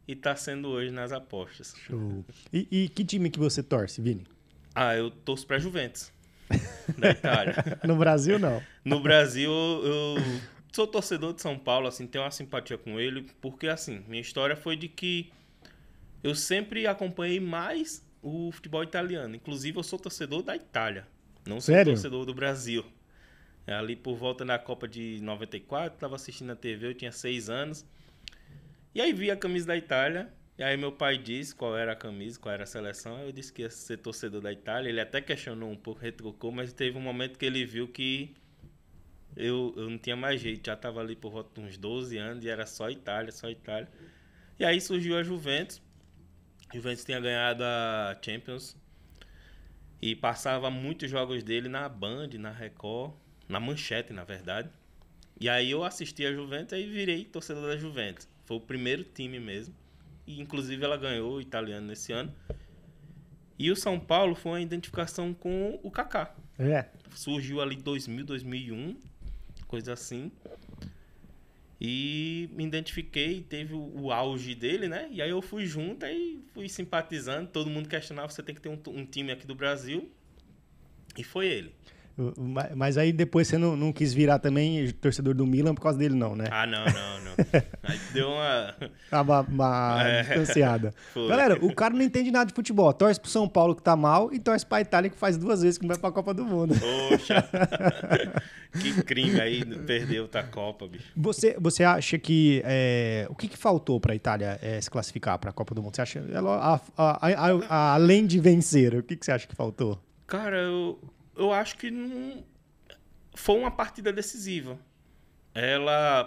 e tá sendo hoje nas apostas. Show. E que time que você torce, Vini? Eu torço pra Juventus, da Itália. No Brasil, não. No Brasil, eu sou torcedor de São Paulo, assim, tenho uma simpatia com ele, porque, assim, minha história foi de que eu sempre acompanhei mais o futebol italiano. Inclusive, eu sou torcedor da Itália, não sou torcedor do Brasil. Ali por volta da Copa de 94, estava assistindo na TV, eu tinha 6 anos. E aí vi a camisa da Itália, e aí meu pai disse qual era a camisa, qual era a seleção. Eu disse que ia ser torcedor da Itália. Ele até questionou um pouco, retrucou, mas teve um momento que ele viu que eu não tinha mais jeito. Já estava ali por volta de uns 12 anos e era só Itália, só Itália. E aí surgiu a Juventus. A Juventus tinha ganhado a Champions e passava muitos jogos dele na Band, na Record, na Manchete, na verdade. E aí eu assisti a Juventus e virei torcedor da Juventus. Foi o primeiro time mesmo. E inclusive ela ganhou o italiano nesse ano. E o São Paulo foi uma identificação com o Kaká. Surgiu ali 2000, 2001, coisa assim. E me identifiquei, teve o auge dele, né? E aí eu fui junto e fui simpatizando. Todo mundo questionava, você tem que ter um time aqui do Brasil. E foi ele. Mas aí depois você não quis virar também torcedor do Milan por causa dele, não, né? Não. Aí deu uma distanciada. Galera, o cara não entende nada de futebol. Torce pro São Paulo que tá mal e torce pra Itália que faz 2 vezes que não vai pra Copa do Mundo. Poxa, que crime aí, perder outra Copa, bicho. Você acha que... o que faltou pra Itália se classificar pra Copa do Mundo? Você acha, além de vencer, o que você acha que faltou? Cara, eu acho que não foi uma partida decisiva.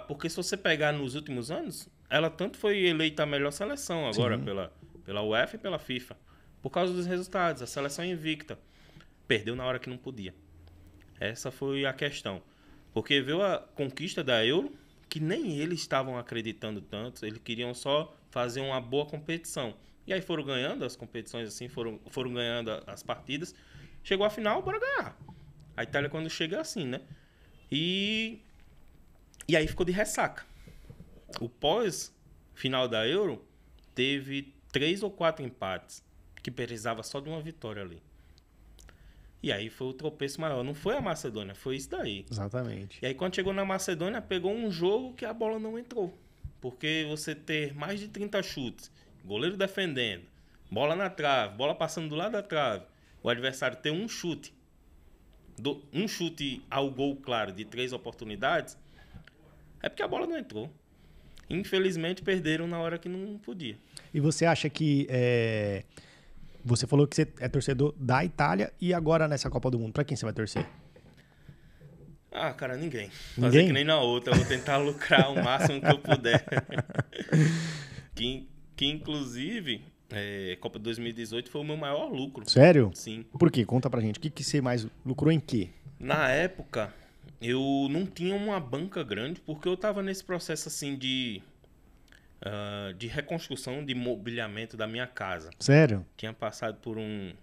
Porque se você pegar nos últimos anos, ela tanto foi eleita a melhor seleção agora pela UEFA e pela FIFA, por causa dos resultados. A seleção invicta perdeu na hora que não podia. Essa foi a questão. Porque veio a conquista da Euro, que nem eles estavam acreditando tanto, eles queriam só fazer uma boa competição. E aí foram ganhando as competições assim, foram ganhando as partidas. Chegou a final, bora ganhar. A Itália quando chega é assim, né? E aí ficou de ressaca. O pós-final da Euro teve 3 ou 4 empates. que precisava só de uma vitória ali. E aí foi o tropeço maior. Não foi a Macedônia, foi isso daí. Exatamente. E aí quando chegou na Macedônia, pegou um jogo que a bola não entrou. Porque você ter mais de 30 chutes, goleiro defendendo, bola na trave, bola passando do lado da trave, o adversário ter um chute ao gol claro de 3 oportunidades, é porque a bola não entrou. Infelizmente perderam na hora que não podia. E você acha que você falou que você é torcedor da Itália e agora nessa Copa do Mundo, pra quem você vai torcer? Ah, cara, ninguém. Fazer Ninguém? que nem na outra. Eu vou tentar lucrar o máximo que eu puder. que inclusive, Copa de 2018 foi o meu maior lucro. Sério? Sim. Por quê? Conta pra gente. O que você mais lucrou em quê? Na época, eu não tinha uma banca grande, porque eu tava nesse processo assim de reconstrução, de mobiliamento da minha casa. Sério? Tinha passado por um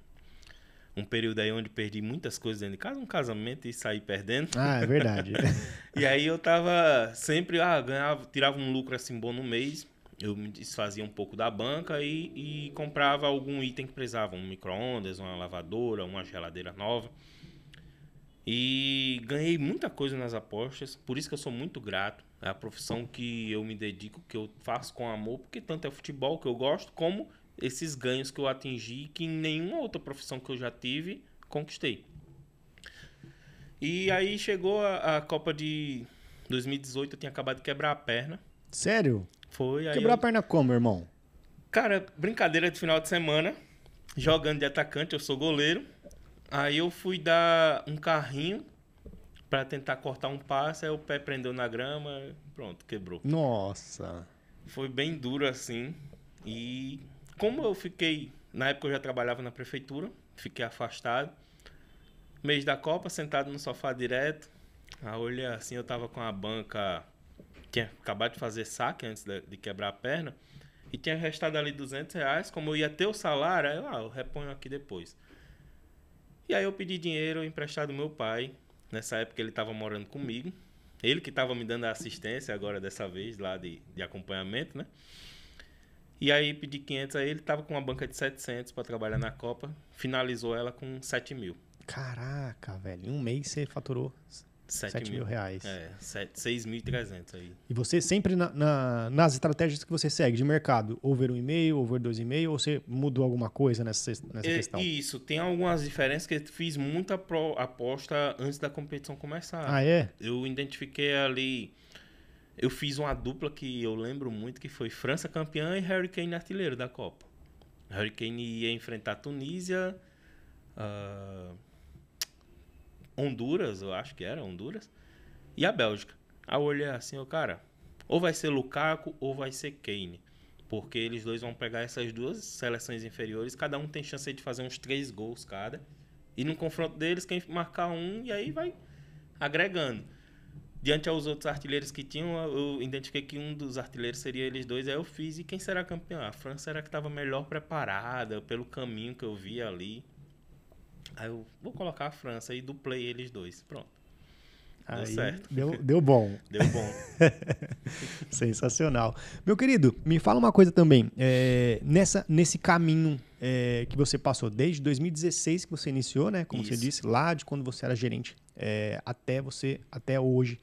período aí onde perdi muitas coisas dentro de casa, um casamento e saí perdendo. Ah, é verdade. E aí eu tava sempre, tirava um lucro assim bom no mês, eu me desfazia um pouco da banca e comprava algum item que precisava, um micro-ondas, uma lavadora, uma geladeira nova. E ganhei muita coisa nas apostas, por isso que eu sou muito grato. É a profissão que eu me dedico, que eu faço com amor, porque tanto é futebol que eu gosto, como esses ganhos que eu atingi, que em nenhuma outra profissão que eu já tive, conquistei. E aí chegou a Copa de 2018, eu tinha acabado de quebrar a perna. Sério? Foi aí Quebrou a perna como, irmão? Cara, brincadeira de final de semana, jogando de atacante, eu sou goleiro. Aí eu fui dar um carrinho pra tentar cortar um passe, aí o pé prendeu na grama, pronto, quebrou. Nossa. Foi bem duro assim. E como eu fiquei, na época eu já trabalhava na prefeitura, fiquei afastado. Mês da Copa, sentado no sofá direto. A olha assim, eu tava com a banca, tinha acabado de fazer saque antes de quebrar a perna. E tinha restado ali R$200, como eu ia ter o salário, aí eu reponho aqui depois. E aí eu pedi dinheiro emprestado do meu pai. Nessa época ele estava morando comigo. Ele que estava me dando a assistência agora dessa vez lá de acompanhamento, né? E aí pedi 500 a ele, estava com uma banca de 700 para trabalhar na Copa. Finalizou ela com 7 mil. Caraca, velho. Em um mês você faturou 7 mil reais. 6.300 aí. E você sempre nas estratégias que você segue de mercado, over 1,5, over 2,5, ou você mudou alguma coisa nessa questão? Isso, tem algumas diferenças que eu fiz muita aposta antes da competição começar. Ah, é? Eu identifiquei ali, eu fiz uma dupla que eu lembro muito, que foi França campeã e Harry Kane artilheiro da Copa. Harry Kane ia enfrentar a Tunísia, Honduras, eu acho que era Honduras, e a Bélgica. Aí eu olhei assim, cara, ou vai ser Lukaku ou vai ser Kane, porque eles dois vão pegar essas duas seleções inferiores, cada um tem chance de fazer uns 3 gols cada, e no confronto deles, quem marcar um, e aí vai agregando. Diante aos outros artilheiros que tinham, eu identifiquei que um dos artilheiros seria eles dois, aí eu fiz, e quem será campeão? A França era que estava melhor preparada, pelo caminho que eu vi ali. Aí eu vou colocar a França e duplei eles dois. Pronto. Deu certo. Deu bom. Deu bom. Sensacional. Meu querido, me fala uma coisa também. Nesse caminho que você passou, desde 2016 que você iniciou, né? Como Isso. você disse, lá de quando você era gerente até hoje.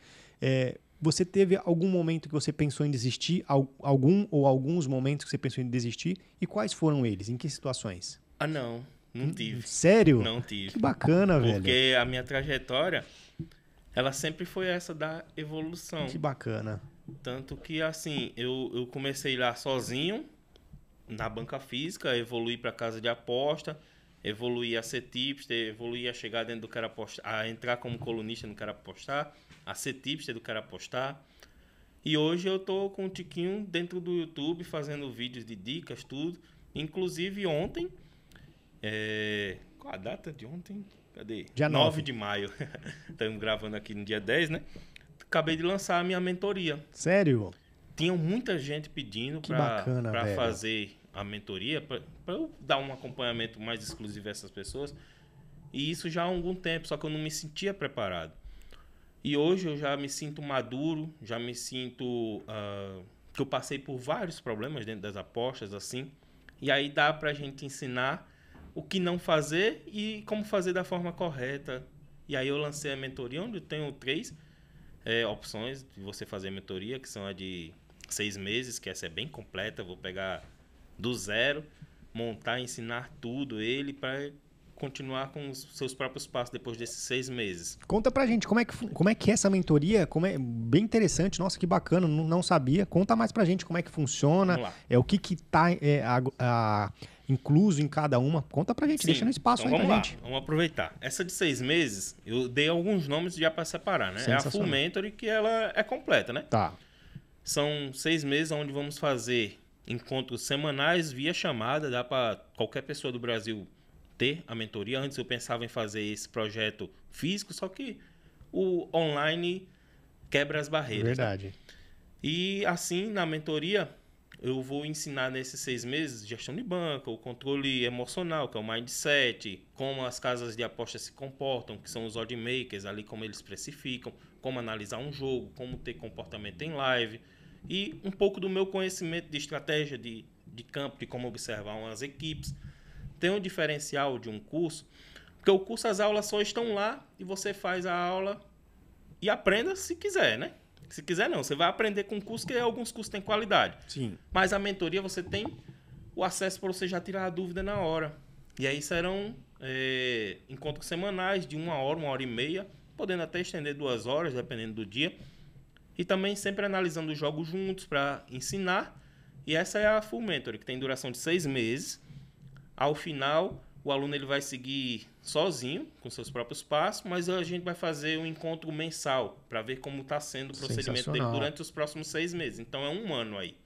Você teve algum momento que você pensou em desistir? Algum ou alguns momentos que você pensou em desistir? E quais foram eles? Em que situações? Ah, não. Não tive. Sério? Não tive. Que bacana, velho. Porque a minha trajetória, ela sempre foi essa da evolução. Que bacana. Tanto que, assim, eu comecei lá sozinho, na banca física, evoluí para casa de aposta, evoluí a ser tipster, evoluí a chegar dentro do Quero Apostar, a entrar como colunista no Quero Apostar, a ser tipster do Quero Apostar. E hoje eu tô com um tiquinho dentro do YouTube, fazendo vídeos de dicas, tudo. Inclusive ontem, qual a data de ontem? Cadê? Dia 9 de maio. Estamos gravando aqui no dia 10, né? Acabei de lançar a minha mentoria. Sério? Tinha muita gente pedindo para fazer a mentoria, para eu dar um acompanhamento mais exclusivo a essas pessoas. E isso já há algum tempo, só que eu não me sentia preparado. E hoje eu já me sinto maduro, já me sinto que eu passei por vários problemas dentro das apostas, assim. E aí dá pra gente ensinar o que não fazer e como fazer da forma correta. E aí eu lancei a mentoria, onde eu tenho 3 opções de você fazer a mentoria, que são a de 6 meses, que essa é bem completa. Eu vou pegar do zero, montar, ensinar tudo ele para continuar com os seus próprios passos depois desses 6 meses. Conta pra gente como é que é essa mentoria, bem interessante, nossa, que bacana, não sabia. Conta mais pra gente como é que funciona, Vamos lá. o que tá incluso em cada uma. Conta pra gente, Sim, deixa no espaço então aí vamos pra lá, gente. vamos aproveitar. Essa de 6 meses, eu dei alguns nomes já para separar, né? É a Full Mentoring, que ela é completa, né? Tá. São 6 meses onde vamos fazer encontros semanais via chamada, dá para qualquer pessoa do Brasil ter a mentoria. Antes eu pensava em fazer esse projeto físico, só que o online quebra as barreiras. Verdade. Né? E assim, na mentoria, eu vou ensinar nesses 6 meses gestão de banca, o controle emocional, que é o mindset, como as casas de apostas se comportam, que são os odd makers, ali como eles precificam, como analisar um jogo, como ter comportamento em live, e um pouco do meu conhecimento de estratégia de campo, de como observar umas equipes. Tem um diferencial de um curso, porque o curso, as aulas só estão lá e você faz a aula e aprenda se quiser, né? Se quiser não, você vai aprender com o curso, que alguns cursos têm qualidade. Sim. Mas a mentoria você tem o acesso para você já tirar a dúvida na hora. E aí serão encontros semanais de 1 hora, 1h30, podendo até estender 2 horas, dependendo do dia. E também sempre analisando os jogos juntos para ensinar. E essa é a Full Mentoring, que tem duração de 6 meses. Ao final, o aluno ele vai seguir sozinho, com seus próprios passos, mas a gente vai fazer um encontro mensal para ver como está sendo o procedimento dele durante os próximos 6 meses. Então, é 1 ano aí.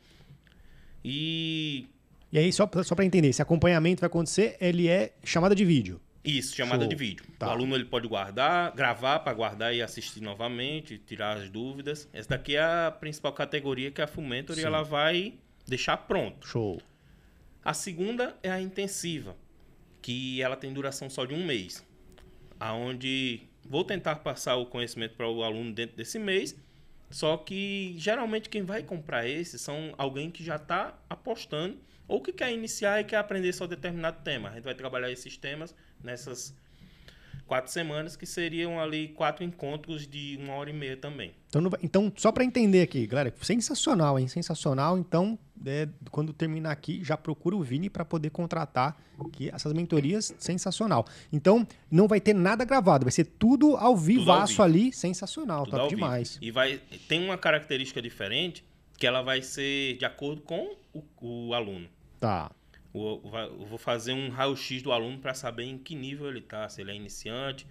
E aí, só para entender, esse acompanhamento vai acontecer, ele é chamada de vídeo. Isso, chamada de vídeo. Tá. O aluno ele pode gravar para guardar e assistir novamente, tirar as dúvidas. Essa daqui é a principal categoria, que é a Full Mentoring, e ela vai deixar pronto. Show. A segunda é a intensiva, que ela tem duração só de 1 mês, aonde vou tentar passar o conhecimento para o aluno dentro desse mês, só que geralmente quem vai comprar esse são alguém que já está apostando ou que quer iniciar e quer aprender só determinado tema. A gente vai trabalhar esses temas nessas 4 semanas, que seriam ali 4 encontros de 1h30 também. Então, só para entender aqui, galera, sensacional, hein? Sensacional. Então, quando terminar aqui, já procura o Vini para poder contratar, que essas mentorias, sensacional. Então, não vai ter nada gravado, vai ser tudo ao vivaço ali, sensacional, tudo top demais. E tem uma característica diferente, que ela vai ser de acordo com o aluno. Tá. Eu vou fazer um raio-x do aluno para saber em que nível ele está, se ele é iniciante,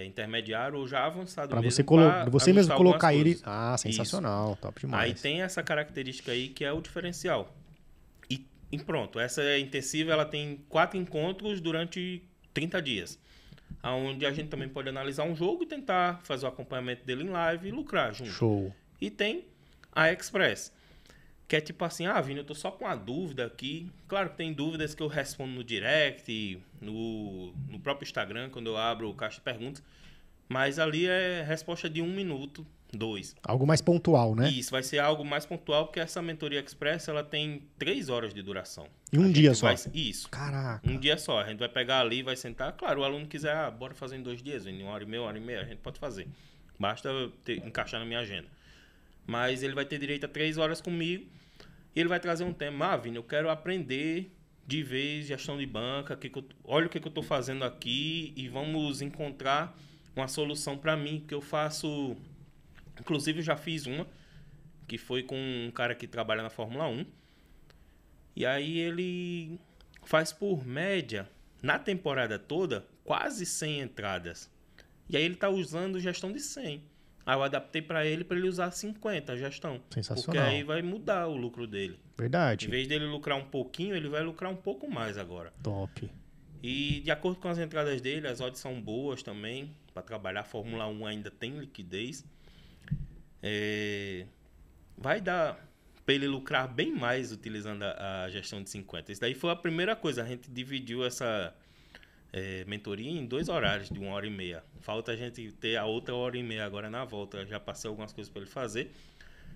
intermediário ou já avançado. Para você mesmo colocar ele. Ah, sensacional, isso. Top demais. Aí tem essa característica aí que é o diferencial. E pronto, essa intensiva ela tem 4 encontros durante 30 dias. Onde a gente também pode analisar um jogo e tentar fazer o acompanhamento dele em live e lucrar junto. Show. E tem a Express, que é tipo assim, Vini, eu tô só com uma dúvida aqui. Claro que tem dúvidas que eu respondo no direct, no próprio Instagram, quando eu abro o caixa de perguntas. Mas ali é resposta de 1 minuto, 2. Algo mais pontual, né? Isso, vai ser algo mais pontual, porque essa mentoria Express, ela tem 3 horas de duração. Em um dia só? Isso. Caraca. Um dia só. A gente vai pegar ali, vai sentar. Claro, o aluno quiser, bora fazer em 2 dias, em 1h30, a gente pode fazer. Basta encaixar na minha agenda. Mas ele vai ter direito a 3 horas comigo. E ele vai trazer um tema. Vini, eu quero aprender de vez gestão de banca. Olha o que eu estou fazendo aqui e vamos encontrar uma solução para mim. Que eu faço... Inclusive, eu já fiz uma, que foi com um cara que trabalha na Fórmula 1. E aí ele faz por média, na temporada toda, quase 100 entradas. E aí ele está usando gestão de 100. Aí eu adaptei para ele usar 50 a gestão. Sensacional. Porque aí vai mudar o lucro dele. Verdade. Em vez dele lucrar um pouquinho, ele vai lucrar um pouco mais agora. Top. E de acordo com as entradas dele, as odds são boas também. Para trabalhar, a Fórmula 1 ainda tem liquidez. Vai dar para ele lucrar bem mais utilizando a gestão de 50. Isso daí foi a primeira coisa. A gente dividiu essa mentoria em 2 horários de 1h30. Falta a gente ter a outra 1h30 agora na volta. Eu já passei algumas coisas para ele fazer.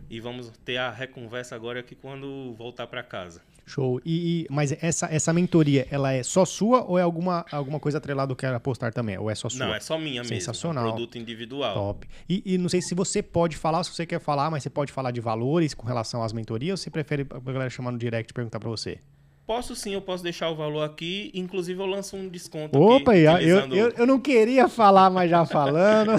E vamos ter a reconversa agora aqui quando voltar para casa. Show. Mas essa mentoria, ela é só sua ou é alguma coisa atrelada que quer apostar também? Ou é só sua? Não, é só minha mesmo. Sensacional. É um produto individual. Top. E não sei se você pode falar, se você quer falar, mas você pode falar de valores com relação às mentorias ou você prefere a galera chamar no direct e perguntar para você? Posso sim, eu posso deixar o valor aqui. Inclusive, eu lanço um desconto Opa, aqui. eu não queria falar, mas já falando.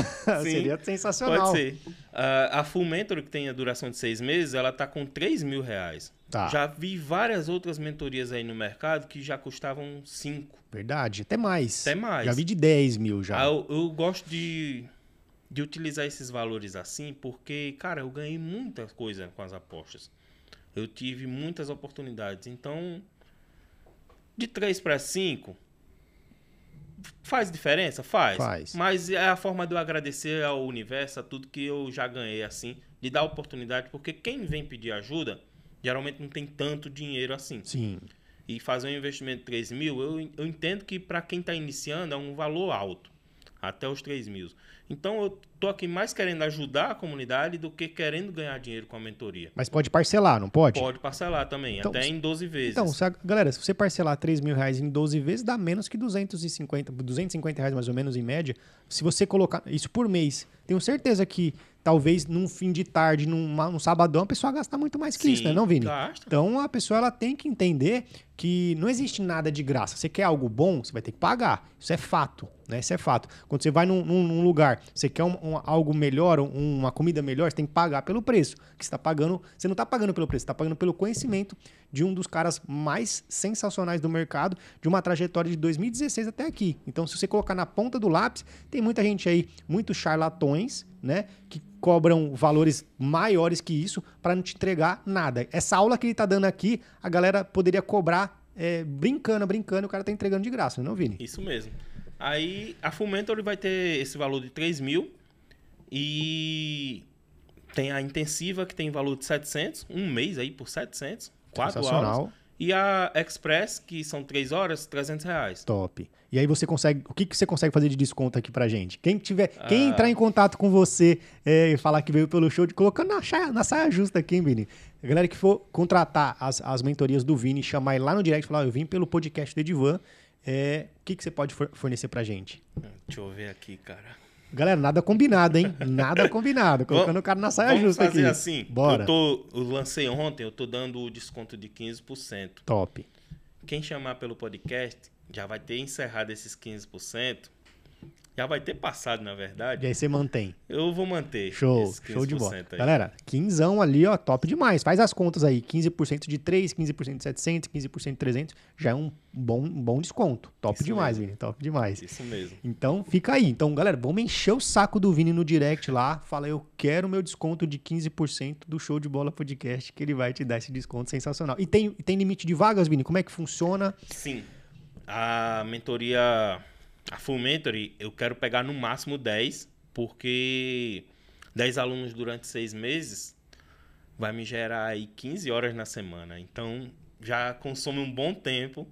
Seria sensacional. Pode ser. A Full Mentor, que tem a duração de 6 meses, ela tá com R$3.000. Tá. Já vi várias outras mentorias aí no mercado que já custavam 5. Verdade, até mais. Até mais. Já vi de 10 mil já. Eu gosto de utilizar esses valores assim porque, cara, eu ganhei muita coisa com as apostas. Eu tive muitas oportunidades. Então, de 3 para 5, faz diferença? Faz. Mas é a forma de eu agradecer ao universo, a tudo que eu já ganhei, assim, de dar oportunidade, porque quem vem pedir ajuda, geralmente não tem tanto dinheiro assim. Sim. E fazer um investimento de 3 mil, eu entendo que para quem está iniciando é um valor alto, até os 3 mil. Então, eu tô aqui mais querendo ajudar a comunidade do que querendo ganhar dinheiro com a mentoria. Mas pode parcelar, não pode? Pode parcelar também, então, até em 12 vezes. Então, galera, se você parcelar R$3.000 em 12 vezes, dá menos que R$250 mais ou menos em média. Se você colocar isso por mês, tenho certeza que talvez num fim de tarde, num sabadão, a pessoa gasta muito mais que isso, né, não, Vini? Gasta. Então, a pessoa ela tem que entender que não existe nada de graça. Você quer algo bom, você vai ter que pagar. Isso é fato, né? Isso é fato. Quando você vai num lugar, você quer algo melhor, uma comida melhor, você tem que pagar pelo preço. Que você tá pagando, você não está pagando pelo preço, você está pagando pelo conhecimento de um dos caras mais sensacionais do mercado, de uma trajetória de 2016 até aqui. Então, se você colocar na ponta do lápis, tem muita gente aí, muitos charlatões, né, que cobram valores maiores que isso para não te entregar nada. Essa aula que ele tá dando aqui, a galera poderia cobrar brincando, o cara tá entregando de graça, não, Vini? Isso mesmo. Aí, a Full Mentor vai ter esse valor de 3 mil e tem a intensiva que tem valor de 700, um mês aí por 700, 4 aulas. E a Express, que são 3 horas, R$300. Top. E aí você consegue, o que você consegue fazer de desconto aqui pra gente? Quem entrar em contato com você e falar que veio pelo show, colocando na saia justa aqui, hein, Vini? A galera que for contratar as mentorias do Vini, chamar ele lá no direct e falar, eu vim pelo podcast do Edivan, o que você pode fornecer pra gente? Deixa eu ver aqui, cara. Galera, nada combinado, hein? Nada combinado. Colocando o cara na saia justa aqui. Vamos fazer assim. Bora. Eu lancei ontem, eu tô dando o desconto de 15%. Top. Quem chamar pelo podcast já vai ter encerrado esses 15%. Já vai ter passado, na verdade. E aí você mantém. Eu vou manter. Show de bola. Aí. Galera, 15 ali, ó, top demais. Faz as contas aí. 15% de 3, 15% de 700, 15% de 300. Já é um bom desconto. Top Isso demais, mesmo. Vini. Top demais. Isso mesmo. Então, fica aí. Então, galera, vamos encher o saco do Vini no direct lá. Fala, eu quero meu desconto de 15% do Show de Bola Podcast, que ele vai te dar esse desconto sensacional. E tem limite de vagas, Vini? Como é que funciona? Sim. A mentoria... A Full Mentoring, eu quero pegar no máximo 10, porque 10 alunos durante 6 meses vai me gerar aí 15 horas na semana. Então, já consome um bom tempo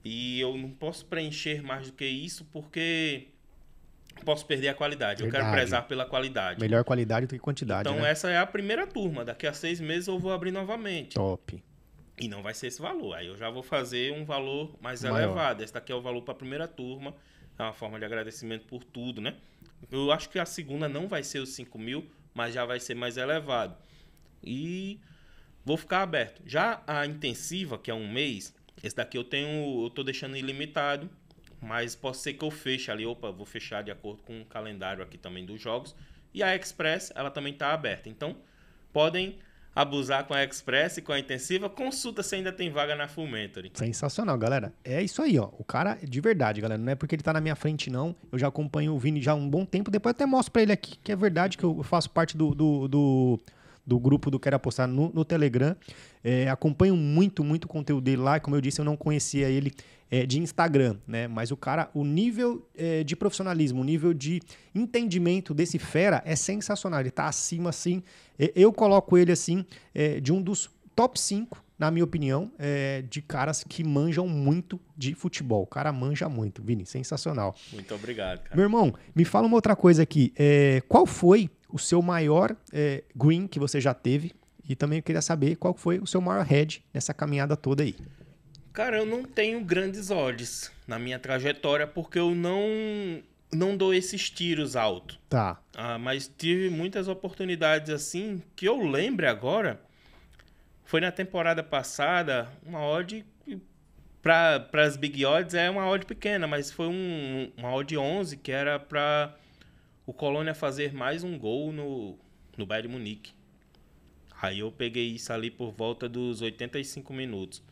e eu não posso preencher mais do que isso, porque posso perder a qualidade. Verdade. Eu quero prezar pela qualidade. Melhor qualidade do que quantidade, então, né? essa é a primeira turma. Daqui a 6 meses eu vou abrir novamente. Top. E não vai ser esse valor. Aí eu já vou fazer um valor mais maior. elevado. Esse daqui é o valor para a primeira turma. É uma forma de agradecimento por tudo, né? Eu acho que a segunda não vai ser os 5 mil, mas já vai ser mais elevado. E vou ficar aberto. Já a intensiva, que é um mês, esse daqui eu tô deixando ilimitado, mas pode ser que eu feche ali. Opa, vou fechar de acordo com o calendário aqui também dos jogos. E a Express, ela também está aberta. Então, podem abusar com a Express e com a intensiva, consulta se ainda tem vaga na Full Mentoring. Sensacional, galera. É isso aí, ó. O cara, de verdade, galera, não é porque ele tá na minha frente, não. Eu já acompanho o Vini já há um bom tempo. Depois eu até mostro pra ele aqui que é verdade, que eu faço parte do grupo do Quero Apostar no Telegram. Acompanho muito conteúdo dele lá. Como eu disse, eu não conhecia ele de Instagram, né? Mas o cara, o nível de profissionalismo, o nível de entendimento desse fera é sensacional. Ele tá acima, assim. Eu coloco ele, assim, de um dos top 5, na minha opinião, de caras que manjam muito de futebol. O cara manja muito, Vini. Sensacional. Muito obrigado, cara. Meu irmão, me fala uma outra coisa aqui. Qual foi o seu maior green que você já teve. E também eu queria saber qual foi o seu maior head nessa caminhada toda aí. Cara, eu não tenho grandes odds na minha trajetória porque eu não dou esses tiros altos. Tá. Mas tive muitas oportunidades assim que eu lembre agora. Foi na temporada passada, uma odd para as big odds é uma odd pequena, mas foi uma odd 11 que era para o Colônia fazer mais um gol no Bayern de Munique. Aí eu peguei isso ali por volta dos 85 minutos.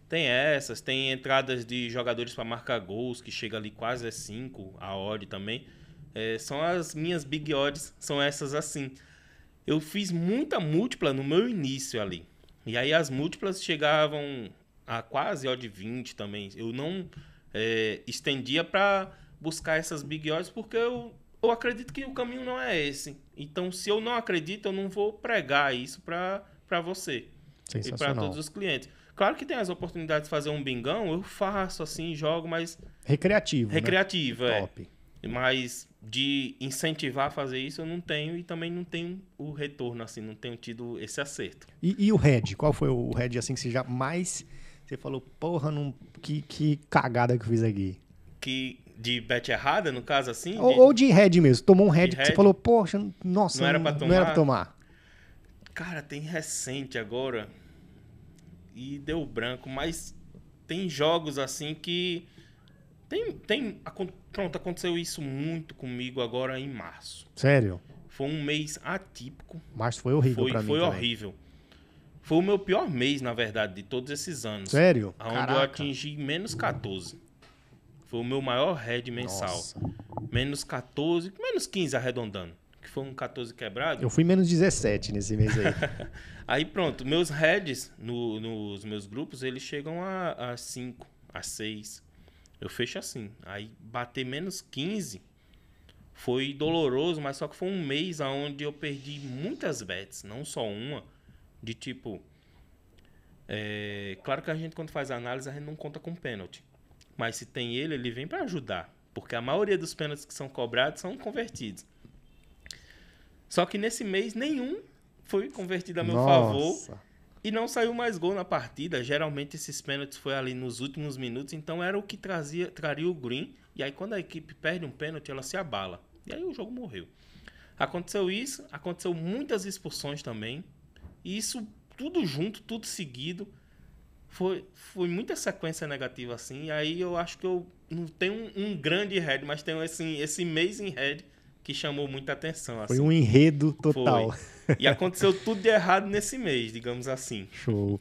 Tem entradas de jogadores para marcar gols, que chega ali quase a 5, a odd também. São as minhas big odds, são essas assim. Eu fiz muita múltipla no meu início ali. E aí as múltiplas chegavam a quase odd 20 também. Eu não estendia para buscar essas big odds porque eu acredito que o caminho não é esse. Então, se eu não acredito, eu não vou pregar isso para você e para todos os clientes. Claro que tem as oportunidades de fazer um bingão, eu faço assim, jogo, mas... Recreativo, né? Top. Mas de incentivar a fazer isso eu não tenho e também não tenho o retorno, assim, não tenho tido esse acerto. E o head? Qual foi o head assim que você já mais... Você falou, porra, que cagada que eu fiz aqui. De bet errada, no caso, assim? Ou de head mesmo. Tomou um head que você falou, poxa, nossa, não era pra tomar. Cara, tem recente agora e deu branco, mas tem jogos assim que... Pronto, aconteceu isso muito comigo agora em março. Sério? Foi um mês atípico. Março foi horrível pra mim Foi também. horrível. Foi o meu pior mês, na verdade, de todos esses anos. Sério? Onde eu atingi menos 14. Foi o meu maior head mensal. Nossa. Menos 14, menos 15 arredondando. Que foi um 14 quebrado. Eu fui menos 17 nesse mês aí. Aí pronto, meus heads nos meus grupos, eles chegam a 5, a 6. Eu fecho assim. Aí bater menos 15 foi doloroso, mas só que foi um mês onde eu perdi muitas bets, não só uma. De tipo... claro que a gente, quando faz a análise, a gente não conta com pênalti. Mas se tem ele vem para ajudar. Porque a maioria dos pênaltis que são cobrados são convertidos. Só que nesse mês, nenhum foi convertido a meu favor. E não saiu mais gol na partida. Geralmente, esses pênaltis foi ali nos últimos minutos. Então, era o que traria o green. E aí, quando a equipe perde um pênalti, ela se abala. E aí, o jogo morreu. Aconteceu isso. Aconteceu muitas expulsões também. E isso tudo junto, tudo seguido. Foi muita sequência negativa assim. E aí eu acho que eu não tenho um grande head, mas tenho esse amazing head que chamou muita atenção. Assim. Foi um enredo total. Foi. E aconteceu tudo de errado nesse mês, digamos assim. Show.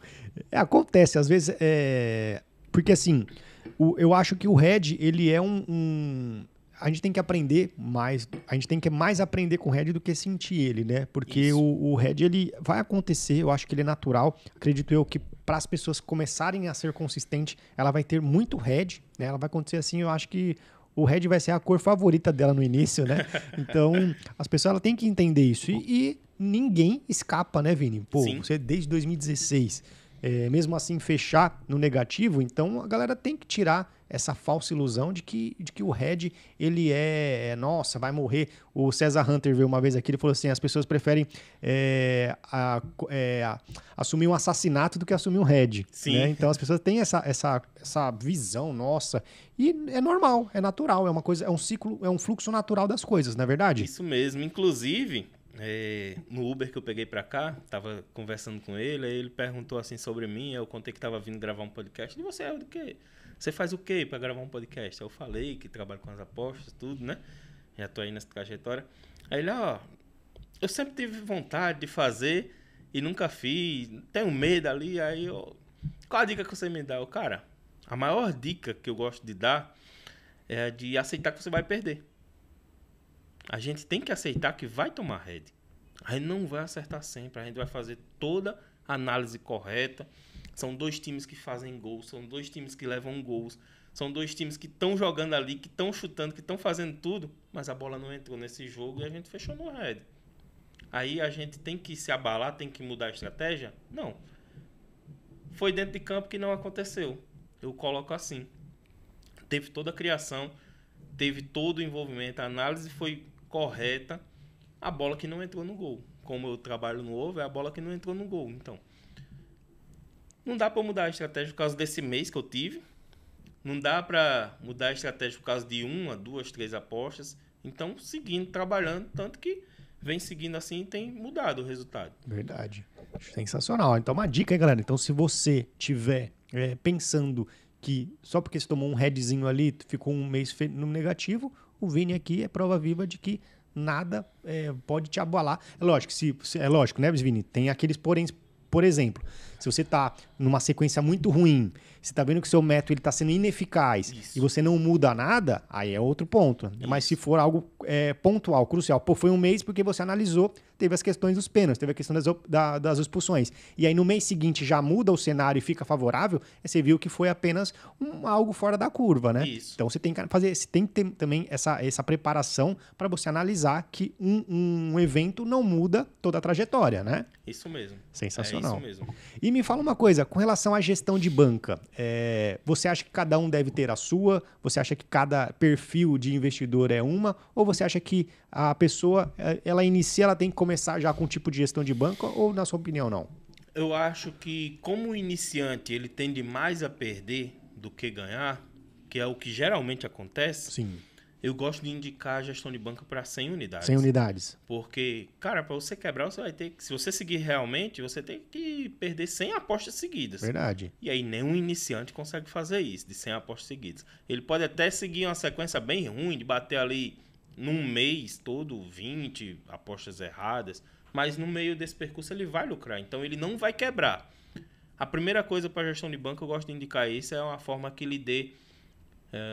Acontece, às vezes, porque assim, eu acho que o head, ele é a gente tem que aprender mais, a gente tem que mais aprender com o head do que sentir ele, né? Porque o head, ele vai acontecer, eu acho que ele é natural. Acredito eu que para as pessoas começarem a ser consistente, ela vai ter muito head, né? Ela vai acontecer assim, eu acho que o head vai ser a cor favorita dela no início, né? Então, as pessoas ela têm que entender isso. E ninguém escapa, né, Vini? Pô, Sim. Você desde 2016, mesmo assim, fechar no negativo, então a galera tem que tirar essa falsa ilusão de que o head, ele nossa, vai morrer. O César Hunter veio uma vez aqui, ele falou assim, as pessoas preferem assumir um assassinato do que assumir um head. Sim. Né? Então as pessoas têm essa visão, nossa, e é normal, é natural, é uma coisa, é um ciclo, é um fluxo natural das coisas, não é verdade? Isso mesmo, inclusive... no Uber que eu peguei pra cá, tava conversando com ele, aí ele perguntou assim sobre mim, eu contei que tava vindo gravar um podcast. E você é do quê? Você faz o quê pra gravar um podcast? Eu falei que trabalho com as apostas, tudo, né? Já tô aí nessa trajetória. Aí ele, eu sempre tive vontade de fazer e nunca fiz, tenho medo ali, aí qual a dica que você me dá? Cara, a maior dica que eu gosto de dar é a de aceitar que você vai perder. A gente tem que aceitar que vai tomar head. A gente não vai acertar sempre. A gente vai fazer toda a análise correta. São dois times que fazem gols. São dois times que levam gols. São dois times que estão jogando ali, que estão chutando, que estão fazendo tudo. Mas a bola não entrou nesse jogo e a gente fechou no head. Aí a gente tem que se abalar, tem que mudar a estratégia? Não. Foi dentro de campo que não aconteceu. Eu coloco assim. Teve toda a criação, teve todo o envolvimento. A análise foi correta. a bola que não entrou no gol. Como eu trabalho no ovo, é a bola que não entrou no gol. Então, não dá para mudar a estratégia por causa desse mês que eu tive. Não dá para mudar a estratégia por causa de 1, 2, 3 apostas. Então, seguindo, trabalhando, tanto que vem seguindo assim e tem mudado o resultado. Verdade. Sensacional. Então, uma dica aí, galera. Então, se você tiver pensando que só porque você tomou um headzinho ali, ficou um mês no negativo, o Vini aqui é prova viva de que nada pode te abalar. É lógico, é lógico, né, Vini? Tem aqueles poréns. Por exemplo, se você está numa sequência muito ruim, você está vendo que o seu método está sendo ineficaz e você não muda nada, aí é outro ponto. Isso. Mas se for algo pontual, crucial, foi um mês porque você analisou, teve as questões dos pênaltis, teve a questão das expulsões. E aí no mês seguinte já muda o cenário e fica favorável, você viu que foi apenas algo fora da curva, né? Isso. Então você tem que ter também essa preparação para você analisar que um evento não muda toda a trajetória, né? Isso mesmo. Sensacional. É isso mesmo. E me fala uma coisa, com relação à gestão de banca, você acha que cada um deve ter a sua? Você acha que cada perfil de investidor é uma? Ou você acha que a pessoa, ela inicia, ela tem que começar já com um tipo de gestão de banca? Ou, na sua opinião, não? Eu acho que, como o iniciante ele tende mais a perder do que ganhar, que é o que geralmente acontece, sim, eu gosto de indicar a gestão de banca para 100 unidades. 100 unidades. Porque, cara, para você quebrar, você vai ter que... Se você seguir realmente, você tem que perder 100 apostas seguidas. Verdade. E aí, nenhum iniciante consegue fazer isso, de 100 apostas seguidas. Ele pode até seguir uma sequência bem ruim, de bater ali num mês todo 20 apostas erradas, mas no meio desse percurso ele vai lucrar. Então, ele não vai quebrar. A primeira coisa para a gestão de banca, eu gosto de indicar isso, é uma forma que lhe dê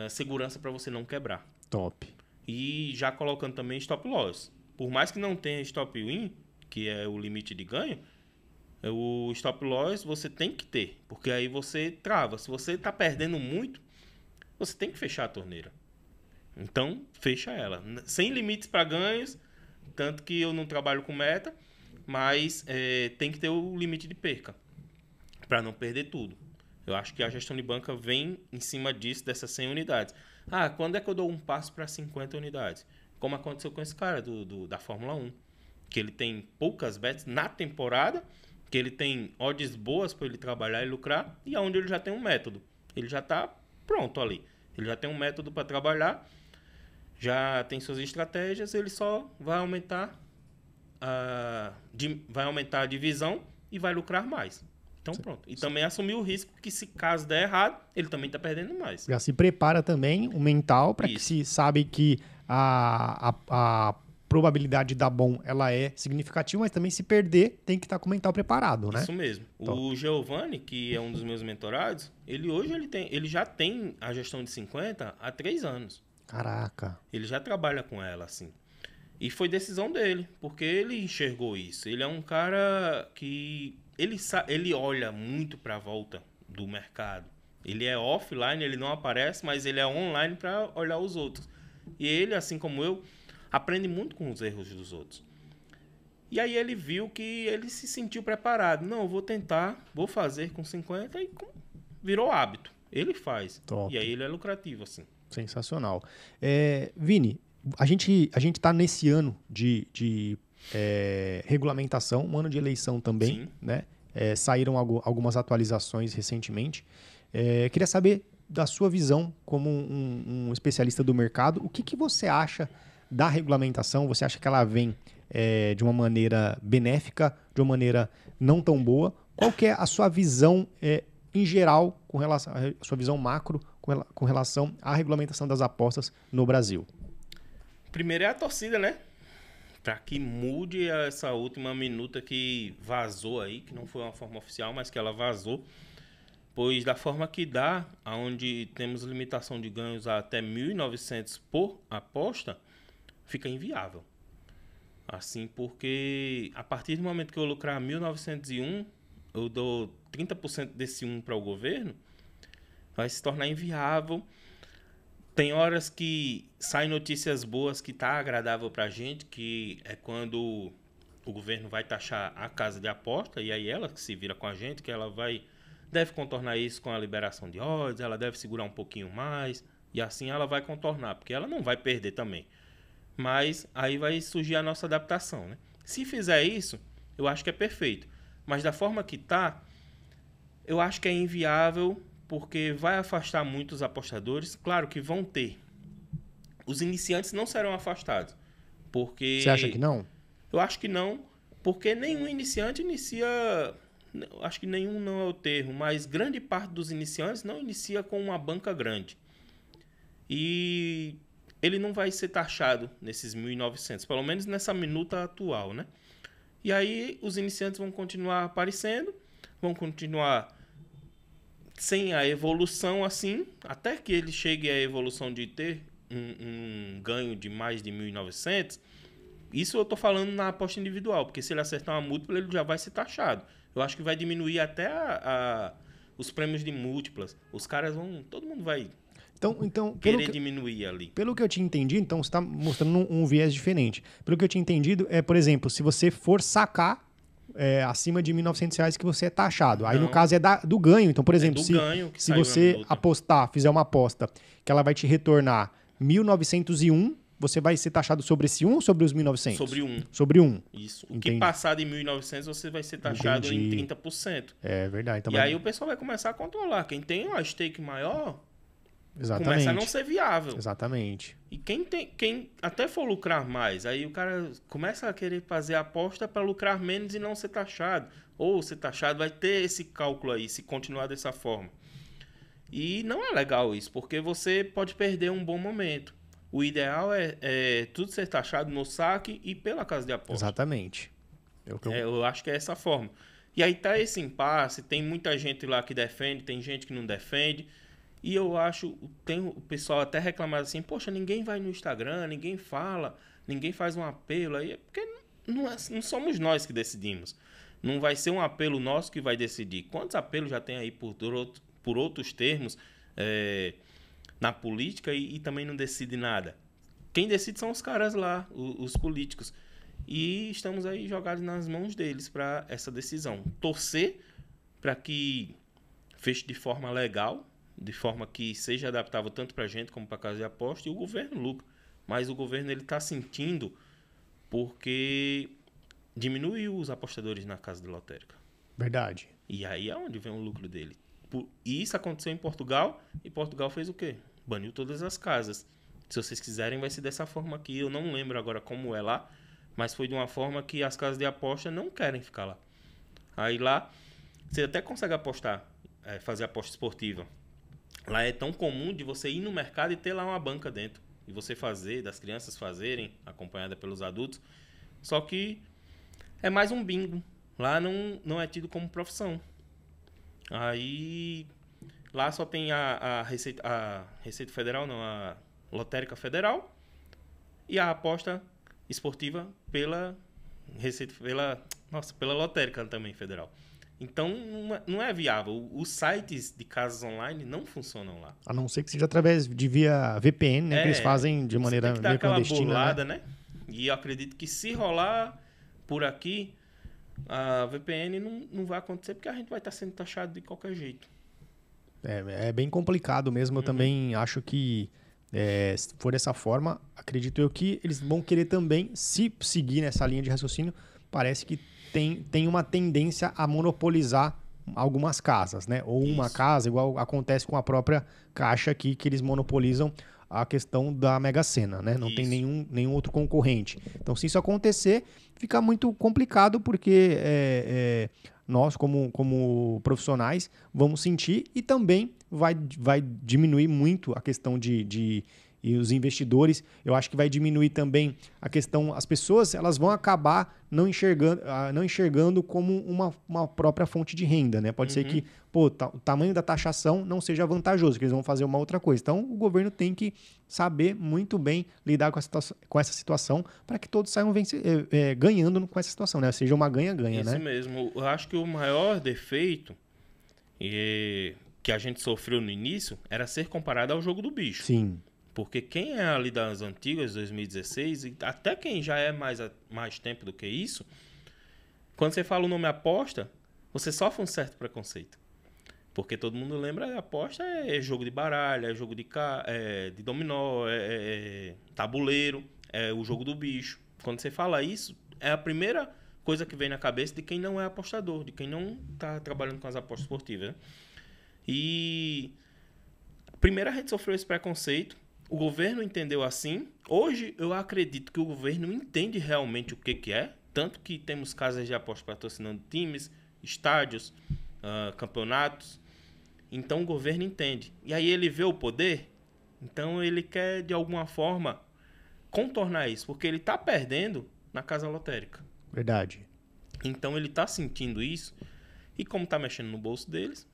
segurança para você não quebrar. Top. E já colocando também stop loss. Por mais que não tenha stop win, que é o limite de ganho, o stop loss você tem que ter, porque aí você trava. Se você está perdendo muito, você tem que fechar a torneira. Então, fecha ela. Sem limites para ganhos, tanto que eu não trabalho com meta, mas tem que ter o limite de perca, para não perder tudo. Eu acho que a gestão de banca vem em cima disso, dessas 100 unidades. Ah, quando é que eu dou um passo para 50 unidades? Como aconteceu com esse cara da Fórmula 1. Que ele tem poucas bets na temporada, que ele tem odds boas para ele trabalhar e lucrar, e onde ele já tem um método. Ele já está pronto ali. Ele já tem um método para trabalhar, já tem suas estratégias, ele só vai aumentar a divisão e vai lucrar mais. Então pronto. E também assumir o risco que se caso der errado, ele também está perdendo mais. Já se prepara também o mental para que se sabe que a probabilidade de dar bom ela é significativa, mas também se perder tem que estar com o mental preparado, né? Isso mesmo. Top. O Giovanni, que é um dos meus mentorados, ele já tem a gestão de 50 há 3 anos. Caraca. Ele já trabalha com ela, assim. E foi decisão dele, porque ele enxergou isso. Ele é um cara que... Ele olha muito para a volta do mercado. Ele é offline, ele não aparece, mas ele é online para olhar os outros. E ele, assim como eu, aprende muito com os erros dos outros. E aí ele viu que ele se sentiu preparado. Não, eu vou tentar, vou fazer com 50 e virou hábito. Ele faz. Top. E aí ele é lucrativo, assim. Sensacional. Vini, a gente tá nesse ano de regulamentação, um ano de eleição também, sim, né? Saíram algumas atualizações recentemente. Queria saber da sua visão como um especialista do mercado, o que você acha da regulamentação? Você acha que ela vem de uma maneira benéfica, de uma maneira não tão boa? Qual que é a sua visão em geral, com relação a sua visão macro com relação à regulamentação das apostas no Brasil? Primeiro é a torcida, né? Para que mude essa última minuta que vazou aí, que não foi uma forma oficial, mas que ela vazou. Pois da forma que dá, onde temos limitação de ganhos a até 1.900 por aposta, fica inviável. Assim, porque a partir do momento que eu lucrar 1.901, eu dou 30% desse 1 para o governo, vai se tornar inviável. Tem horas que saem notícias boas que tá agradável pra gente, que é quando o governo vai taxar a casa de aposta, e aí ela que se vira com a gente, que ela deve contornar isso com a liberação de odds, ela deve segurar um pouquinho mais, e assim ela vai contornar, porque ela não vai perder também. Mas aí vai surgir a nossa adaptação, né? Se fizer isso, eu acho que é perfeito. Mas da forma que tá, eu acho que é inviável, porque vai afastar muitos apostadores. Claro que vão ter. Os iniciantes não serão afastados. Você acha que Porque não? eu acho que não, porque nenhum iniciante inicia. Acho que nenhum não é o termo, mas grande parte dos iniciantes não inicia com uma banca grande. E ele não vai ser taxado nesses 1.900, pelo menos nessa minuta atual, né? E aí os iniciantes vão continuar aparecendo, vão continuar sem a evolução assim, até que ele chegue à evolução de ter um ganho de mais de 1.900. Isso eu tô falando na aposta individual, porque se ele acertar uma múltipla, ele já vai ser taxado. Eu acho que vai diminuir até os prêmios de múltiplas. Os caras vão. Todo mundo vai Então querer diminuir ali. pelo que eu tinha entendido, então você está mostrando um viés diferente. Pelo que eu tinha entendido, por exemplo, se você for sacar acima de R$ 1.900 que você é taxado. Aí, no Não. caso, é do ganho. Então, por exemplo, do ganho que se saiu na você minuta. apostar, fizer uma aposta que ela vai te retornar 1.901, você vai ser taxado sobre esse 1 ou sobre os 1.900? Sobre um. Sobre 1. Isso. O Entendi. que passar de 1.900, você vai ser taxado Entendi. em 30%. É verdade. Então E aí o pessoal vai começar a controlar. Quem tem uma stake maior, começa a não ser viável. Exatamente. E quem até for lucrar mais, aí o cara começa a querer fazer a aposta para lucrar menos e não ser taxado. Ou ser taxado, vai ter esse cálculo aí, se continuar dessa forma. E não é legal isso, porque você pode perder um bom momento. O ideal é tudo ser taxado no saque e pela casa de aposta. Exatamente. Eu acho que é essa forma. E aí tá esse impasse, tem muita gente lá que defende, tem gente que não defende. E eu acho, tem o pessoal até reclamado assim, poxa, ninguém vai no Instagram, ninguém fala, ninguém faz um apelo. Aí é porque não somos nós que decidimos. Não vai ser um apelo nosso que vai decidir. Quantos apelos já tem aí por outros termos na política e também não decide nada? Quem decide são os caras lá, os políticos. E estamos aí jogados nas mãos deles para essa decisão. Torcer para que feche de forma legal, de forma que seja adaptável tanto para a gente como para a casa de aposta, e o governo lucra. Mas o governo está sentindo porque diminuiu os apostadores na casa de lotérica. Verdade. E aí é onde vem o lucro dele. E isso aconteceu em Portugal, e Portugal fez o quê? Baniu todas as casas. Se vocês quiserem, vai ser dessa forma aqui. Eu não lembro agora como é lá, mas foi de uma forma que as casas de aposta não querem ficar lá. Aí lá, você até consegue apostar, fazer aposta esportiva. Lá é tão comum de você ir no mercado e ter lá uma banca dentro. E você fazer, das crianças fazerem, acompanhada pelos adultos. Só que é mais um bingo. Lá não é tido como profissão. Aí lá só tem a Receita Federal, não, a Lotérica Federal e a aposta esportiva pela Lotérica também Federal. Então não é viável. Os sites de casas online não funcionam lá. A não ser que seja através de via VPN, né? Que eles fazem de maneira tem que dar meio aquela clandestina, burlada, né? E eu acredito que se rolar por aqui, a VPN não vai acontecer porque a gente vai estar sendo taxado de qualquer jeito. É bem complicado mesmo. Eu também acho que, se for dessa forma, acredito eu que eles vão querer também, se seguir nessa linha de raciocínio, parece que tem uma tendência a monopolizar algumas casas, né? Ou uma casa, igual acontece com a própria Caixa aqui, que eles monopolizam a questão da Mega Sena, né? Não tem nenhum outro concorrente. Então, se isso acontecer, fica muito complicado, porque nós, como profissionais, vamos sentir, e também vai diminuir muito a questão e os investidores. Eu acho que vai diminuir também a questão. As pessoas, elas vão acabar não enxergando como uma própria fonte de renda, né? Pode ser que o tamanho da taxação não seja vantajoso, que eles vão fazer uma outra coisa. Então, o governo tem que saber muito bem lidar com essa situação para que todos saiam ganhando com essa situação, né? Seja uma ganha-ganha, né? Isso mesmo. Eu acho que o maior defeito que a gente sofreu no início era ser comparado ao jogo do bicho. Sim. Porque quem é ali das antigas, 2016, e até quem já é mais tempo do que isso, quando você fala o nome aposta, você sofre um certo preconceito. Porque todo mundo lembra, aposta é jogo de baralho, é jogo de dominó, é tabuleiro. é o jogo do bicho. Quando você fala isso, é a primeira coisa que vem na cabeça de quem não é apostador, de quem não está trabalhando com as apostas esportivas, né? E primeiro a gente sofreu esse preconceito, o governo entendeu assim. Hoje eu acredito que o governo entende realmente o que é, tanto que temos casas de apostas patrocinando times, estádios, campeonatos. Então o governo entende. E aí ele vê o poder, então ele quer de alguma forma contornar isso, porque ele está perdendo na casa lotérica. Verdade. Então ele está sentindo isso, e como está mexendo no bolso deles,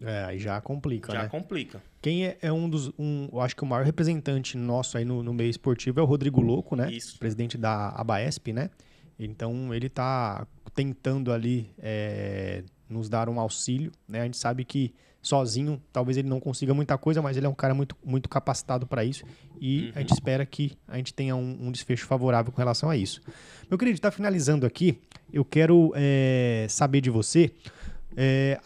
Aí já complica, né? já complica. Quem é eu acho que o maior representante nosso aí no meio esportivo é o Rodrigo Loco, né? Isso. Presidente da Abaesp, né? Então ele está tentando ali nos dar um auxílio, né? A gente sabe que sozinho talvez ele não consiga muita coisa, mas ele é um cara muito, muito capacitado para isso e a gente espera que a gente tenha um desfecho favorável com relação a isso. Meu querido, está finalizando aqui, eu quero saber de você,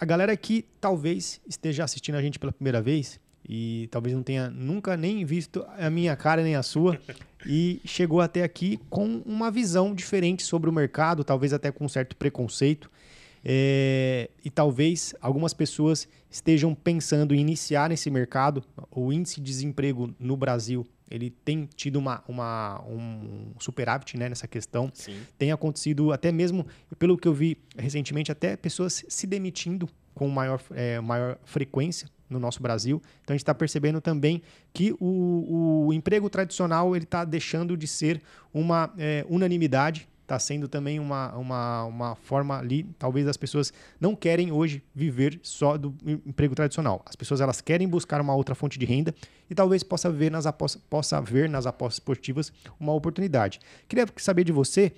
a galera que talvez esteja assistindo a gente pela primeira vez e talvez não tenha nunca nem visto a minha cara nem a sua e chegou até aqui com uma visão diferente sobre o mercado, talvez até com um certo preconceito. E talvez algumas pessoas estejam pensando em iniciar nesse mercado. O índice de desemprego no Brasil ele tem tido um superávit, né, nessa questão. Sim. Tem acontecido até mesmo, pelo que eu vi recentemente, até pessoas se demitindo com maior frequência no nosso Brasil. Então a gente está percebendo também que o emprego tradicional ele está deixando de ser uma unanimidade. Está sendo também uma forma ali, talvez as pessoas não querem hoje viver só do emprego tradicional. As pessoas elas querem buscar uma outra fonte de renda e talvez possa ver nas apostas esportivas uma oportunidade. Queria saber de você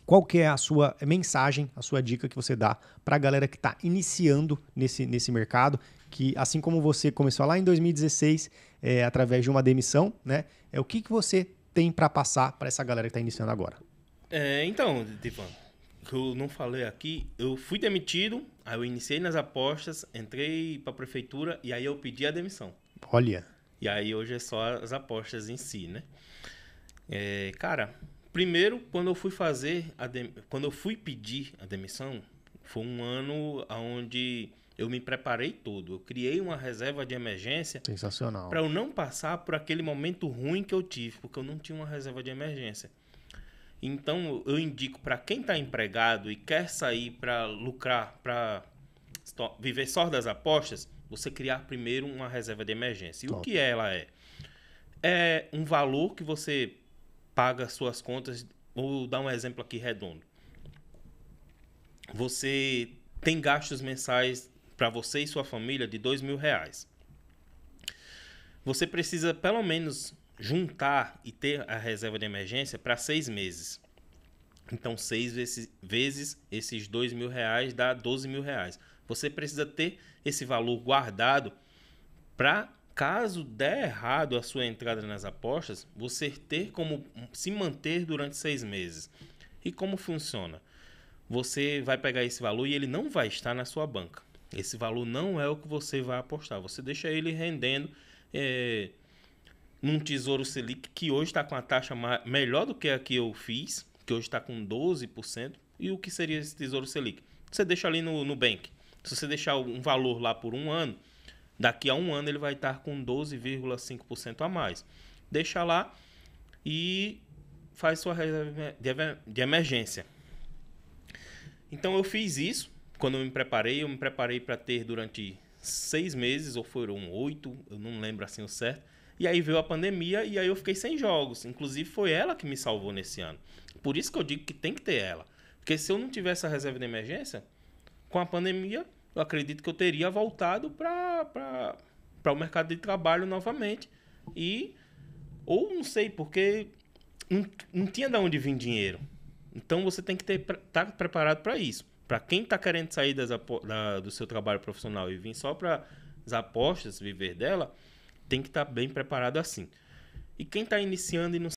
qual que é a sua mensagem, a sua dica que você dá para a galera que está iniciando nesse mercado, que assim como você começou lá em 2016, através de uma demissão, né? O que você tem para passar para essa galera que está iniciando agora? Então, Divan, que eu não falei aqui, eu fui demitido, aí eu iniciei nas apostas, entrei para a prefeitura e aí eu pedi a demissão. Olha. E aí hoje é só as apostas em si, né? Cara, primeiro, quando eu fui pedir a demissão, foi um ano onde eu me preparei todo. Eu criei uma reserva de emergência. Sensacional. Para eu não passar por aquele momento ruim que eu tive, porque eu não tinha uma reserva de emergência. Então, eu indico para quem está empregado e quer sair para lucrar, para viver só das apostas, você criar primeiro uma reserva de emergência. E o que ela é? É um valor que você paga suas contas. Vou dar um exemplo aqui redondo. Você tem gastos mensais para você e sua família de R$2.000. Você precisa pelo menos juntar e ter a reserva de emergência para 6 meses. Então, 6 vezes esses R$2.000 dá R$12.000. Você precisa ter esse valor guardado para, caso der errado a sua entrada nas apostas, você ter como se manter durante 6 meses. E como funciona? Você vai pegar esse valor e ele não vai estar na sua banca. Esse valor não é o que você vai apostar. Você deixa ele rendendo num Tesouro Selic, que hoje está com a taxa melhor do que a que eu fiz, que hoje está com 12%. E o que seria esse Tesouro Selic? Você deixa ali no Nubank. Se você deixar um valor lá por um ano, daqui a um ano ele vai estar com 12,5% a mais. Deixa lá e faz sua reserva de emergência. Então eu fiz isso quando eu me preparei para ter durante 6 meses, ou foram 8, eu não lembro assim o certo. E aí veio a pandemia e aí eu fiquei sem jogos. Inclusive foi ela que me salvou nesse ano. Por isso que eu digo que tem que ter ela. Porque se eu não tivesse a reserva de emergência, com a pandemia, eu acredito que eu teria voltado para o mercado de trabalho novamente. Ou não sei, porque não tinha de onde vir dinheiro. Então você tem que estar preparado para isso. Para quem está querendo sair do seu trabalho profissional e vir só para as apostas, viver dela, tem que estar bem preparado assim. E quem está iniciando e não